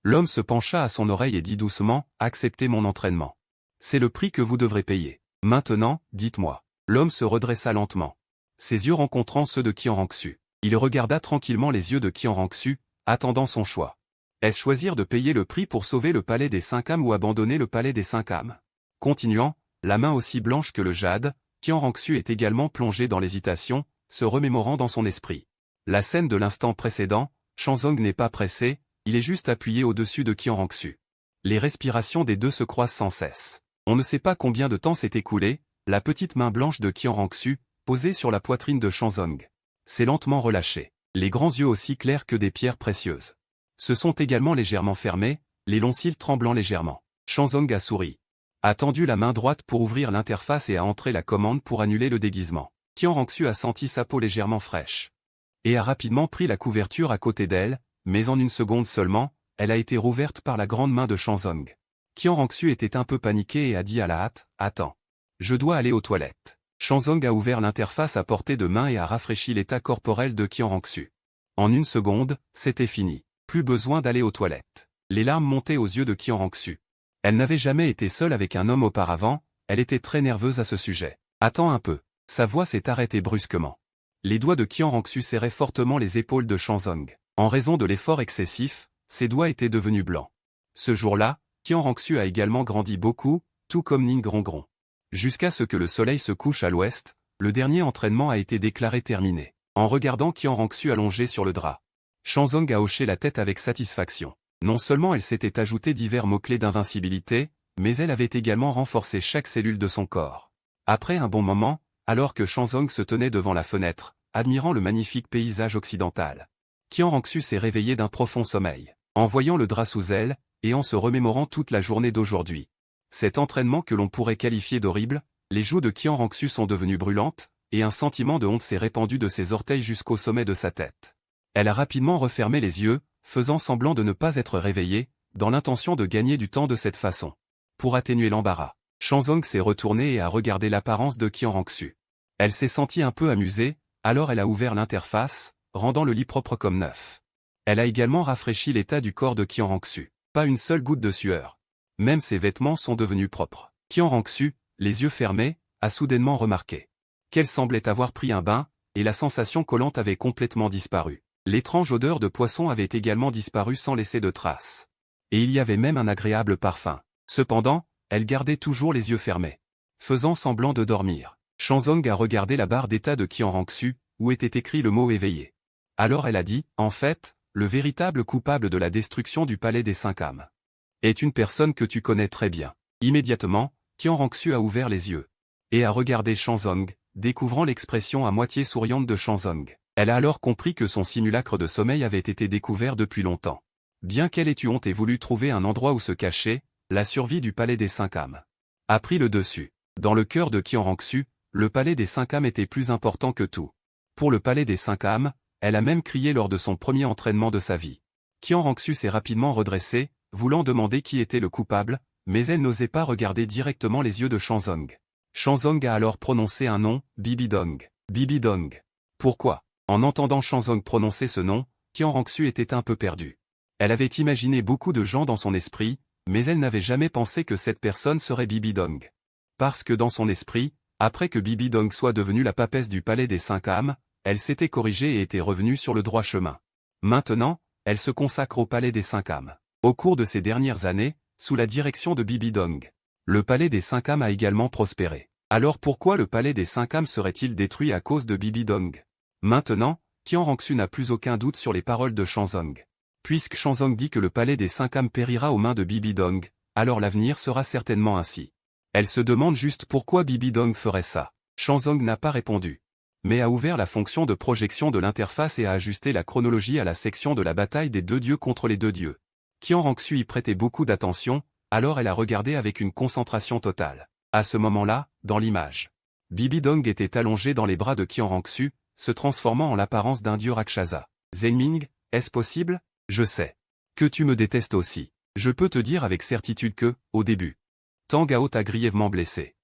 L'homme se pencha à son oreille et dit doucement, « Acceptez mon entraînement. C'est le prix que vous devrez payer. Maintenant, dites-moi. » L'homme se redressa lentement. Ses yeux rencontrant ceux de Qian Rongsu. Il regarda tranquillement les yeux de Qian Rongsu, attendant son choix. Est-ce choisir de payer le prix pour sauver le palais des 5 âmes ou abandonner le palais des 5 âmes? Continuant, la main aussi blanche que le jade, Qian Rongsu est également plongé dans l'hésitation, se remémorant dans son esprit. La scène de l'instant précédent, Shanzong n'est pas pressé, il est juste appuyé au-dessus de Qian Rongsu. Les respirations des deux se croisent sans cesse. On ne sait pas combien de temps s'est écoulé, la petite main blanche de Qian Rongsu, posée sur la poitrine de Shanzong, s'est lentement relâchée, les grands yeux aussi clairs que des pierres précieuses. Se sont également légèrement fermés, les longs cils tremblant légèrement. Shanzong a souri. A tendu la main droite pour ouvrir l'interface et a entré la commande pour annuler le déguisement. Qian Rongsu a senti sa peau légèrement fraîche. Et a rapidement pris la couverture à côté d'elle, mais en une seconde seulement, elle a été rouverte par la grande main de Shanzong. Qian Rongsu était un peu paniqué et a dit à la hâte, « Attends. Je dois aller aux toilettes. » Shanzong a ouvert l'interface à portée de main et a rafraîchi l'état corporel de Qian Rongsu. En une seconde, c'était fini. Plus besoin d'aller aux toilettes. Les larmes montaient aux yeux de Qian Rongsu. Elle n'avait jamais été seule avec un homme auparavant, elle était très nerveuse à ce sujet. « Attends un peu. » Sa voix s'est arrêtée brusquement. Les doigts de Qian Rongsu serraient fortement les épaules de Shanzong. En raison de l'effort excessif, ses doigts étaient devenus blancs. Ce jour-là, Qian Rongsu a également grandi beaucoup, tout comme Ning Rongron. Jusqu'à ce que le soleil se couche à l'ouest, le dernier entraînement a été déclaré terminé. En regardant Qian Rongsu allongé sur le drap, Shanzong a hoché la tête avec satisfaction. Non seulement elle s'était ajouté divers mots-clés d'invincibilité, mais elle avait également renforcé chaque cellule de son corps. Après un bon moment, alors que Shanzong se tenait devant la fenêtre, admirant le magnifique paysage occidental, Qian Rongsu s'est réveillé d'un profond sommeil, en voyant le drap sous elle, et en se remémorant toute la journée d'aujourd'hui. Cet entraînement que l'on pourrait qualifier d'horrible, les joues de Qian Rongsu sont devenues brûlantes, et un sentiment de honte s'est répandu de ses orteils jusqu'au sommet de sa tête. Elle a rapidement refermé les yeux, faisant semblant de ne pas être réveillée, dans l'intention de gagner du temps de cette façon. Pour atténuer l'embarras, Shanzong s'est retournée et a regardé l'apparence de Qian Rongsu. Elle s'est sentie un peu amusée, alors elle a ouvert l'interface, rendant le lit propre comme neuf. Elle a également rafraîchi l'état du corps de Qian Rongsu. Pas une seule goutte de sueur. Même ses vêtements sont devenus propres. Qian Rongsu, les yeux fermés, a soudainement remarqué qu'elle semblait avoir pris un bain, et la sensation collante avait complètement disparu. L'étrange odeur de poisson avait également disparu sans laisser de traces. Et il y avait même un agréable parfum. Cependant, elle gardait toujours les yeux fermés, faisant semblant de dormir. Shanzong a regardé la barre d'état de Qian Rongsu, où était écrit le mot éveillé. Alors elle a dit, en fait, le véritable coupable de la destruction du palais des 5 âmes est une personne que tu connais très bien. Immédiatement, Qian Rongsu a ouvert les yeux et a regardé Shanzong, découvrant l'expression à moitié souriante de Shanzong. Elle a alors compris que son simulacre de sommeil avait été découvert depuis longtemps. Bien qu'elle ait eu honte et voulu trouver un endroit où se cacher, la survie du palais des 5 âmes a pris le dessus. Dans le cœur de Qian Rongsu, le palais des 5 âmes était plus important que tout. Pour le palais des 5 âmes, elle a même crié lors de son premier entraînement de sa vie. Qian Rongsu s'est rapidement redressée, voulant demander qui était le coupable, mais elle n'osait pas regarder directement les yeux de Shanzong. Shanzong a alors prononcé un nom, Bibidong. Bibidong. Pourquoi? En entendant Shanzong prononcer ce nom, Qian Rongsu était un peu perdue. Elle avait imaginé beaucoup de gens dans son esprit, mais elle n'avait jamais pensé que cette personne serait Bibidong. Parce que dans son esprit, après que Bibidong soit devenue la papesse du palais des 5 âmes, elle s'était corrigée et était revenue sur le droit chemin. Maintenant, elle se consacre au palais des 5 âmes. Au cours de ces dernières années, sous la direction de Bibidong, le palais des 5 âmes a également prospéré. Alors pourquoi le palais des 5 âmes serait-il détruit à cause de Bibidong? Maintenant, Qian Rongsu n'a plus aucun doute sur les paroles de Shanzong. Puisque Shanzong dit que le palais des 5 âmes périra aux mains de Bibidong, alors l'avenir sera certainement ainsi. Elle se demande juste pourquoi Bibidong ferait ça. Shanzong n'a pas répondu, mais a ouvert la fonction de projection de l'interface et a ajusté la chronologie à la section de la bataille des 2 dieux contre les 2 dieux. Qian Rongsu y prêtait beaucoup d'attention, alors elle a regardé avec une concentration totale. À ce moment-là, dans l'image, Bibidong était allongé dans les bras de Qian Rongsu, se transformant en l'apparence d'un dieu Rakshasa. Zhenming, est-ce possible? Je sais que tu me détestes aussi. Je peux te dire avec certitude que, au début, Tang Hao t'a grièvement blessé.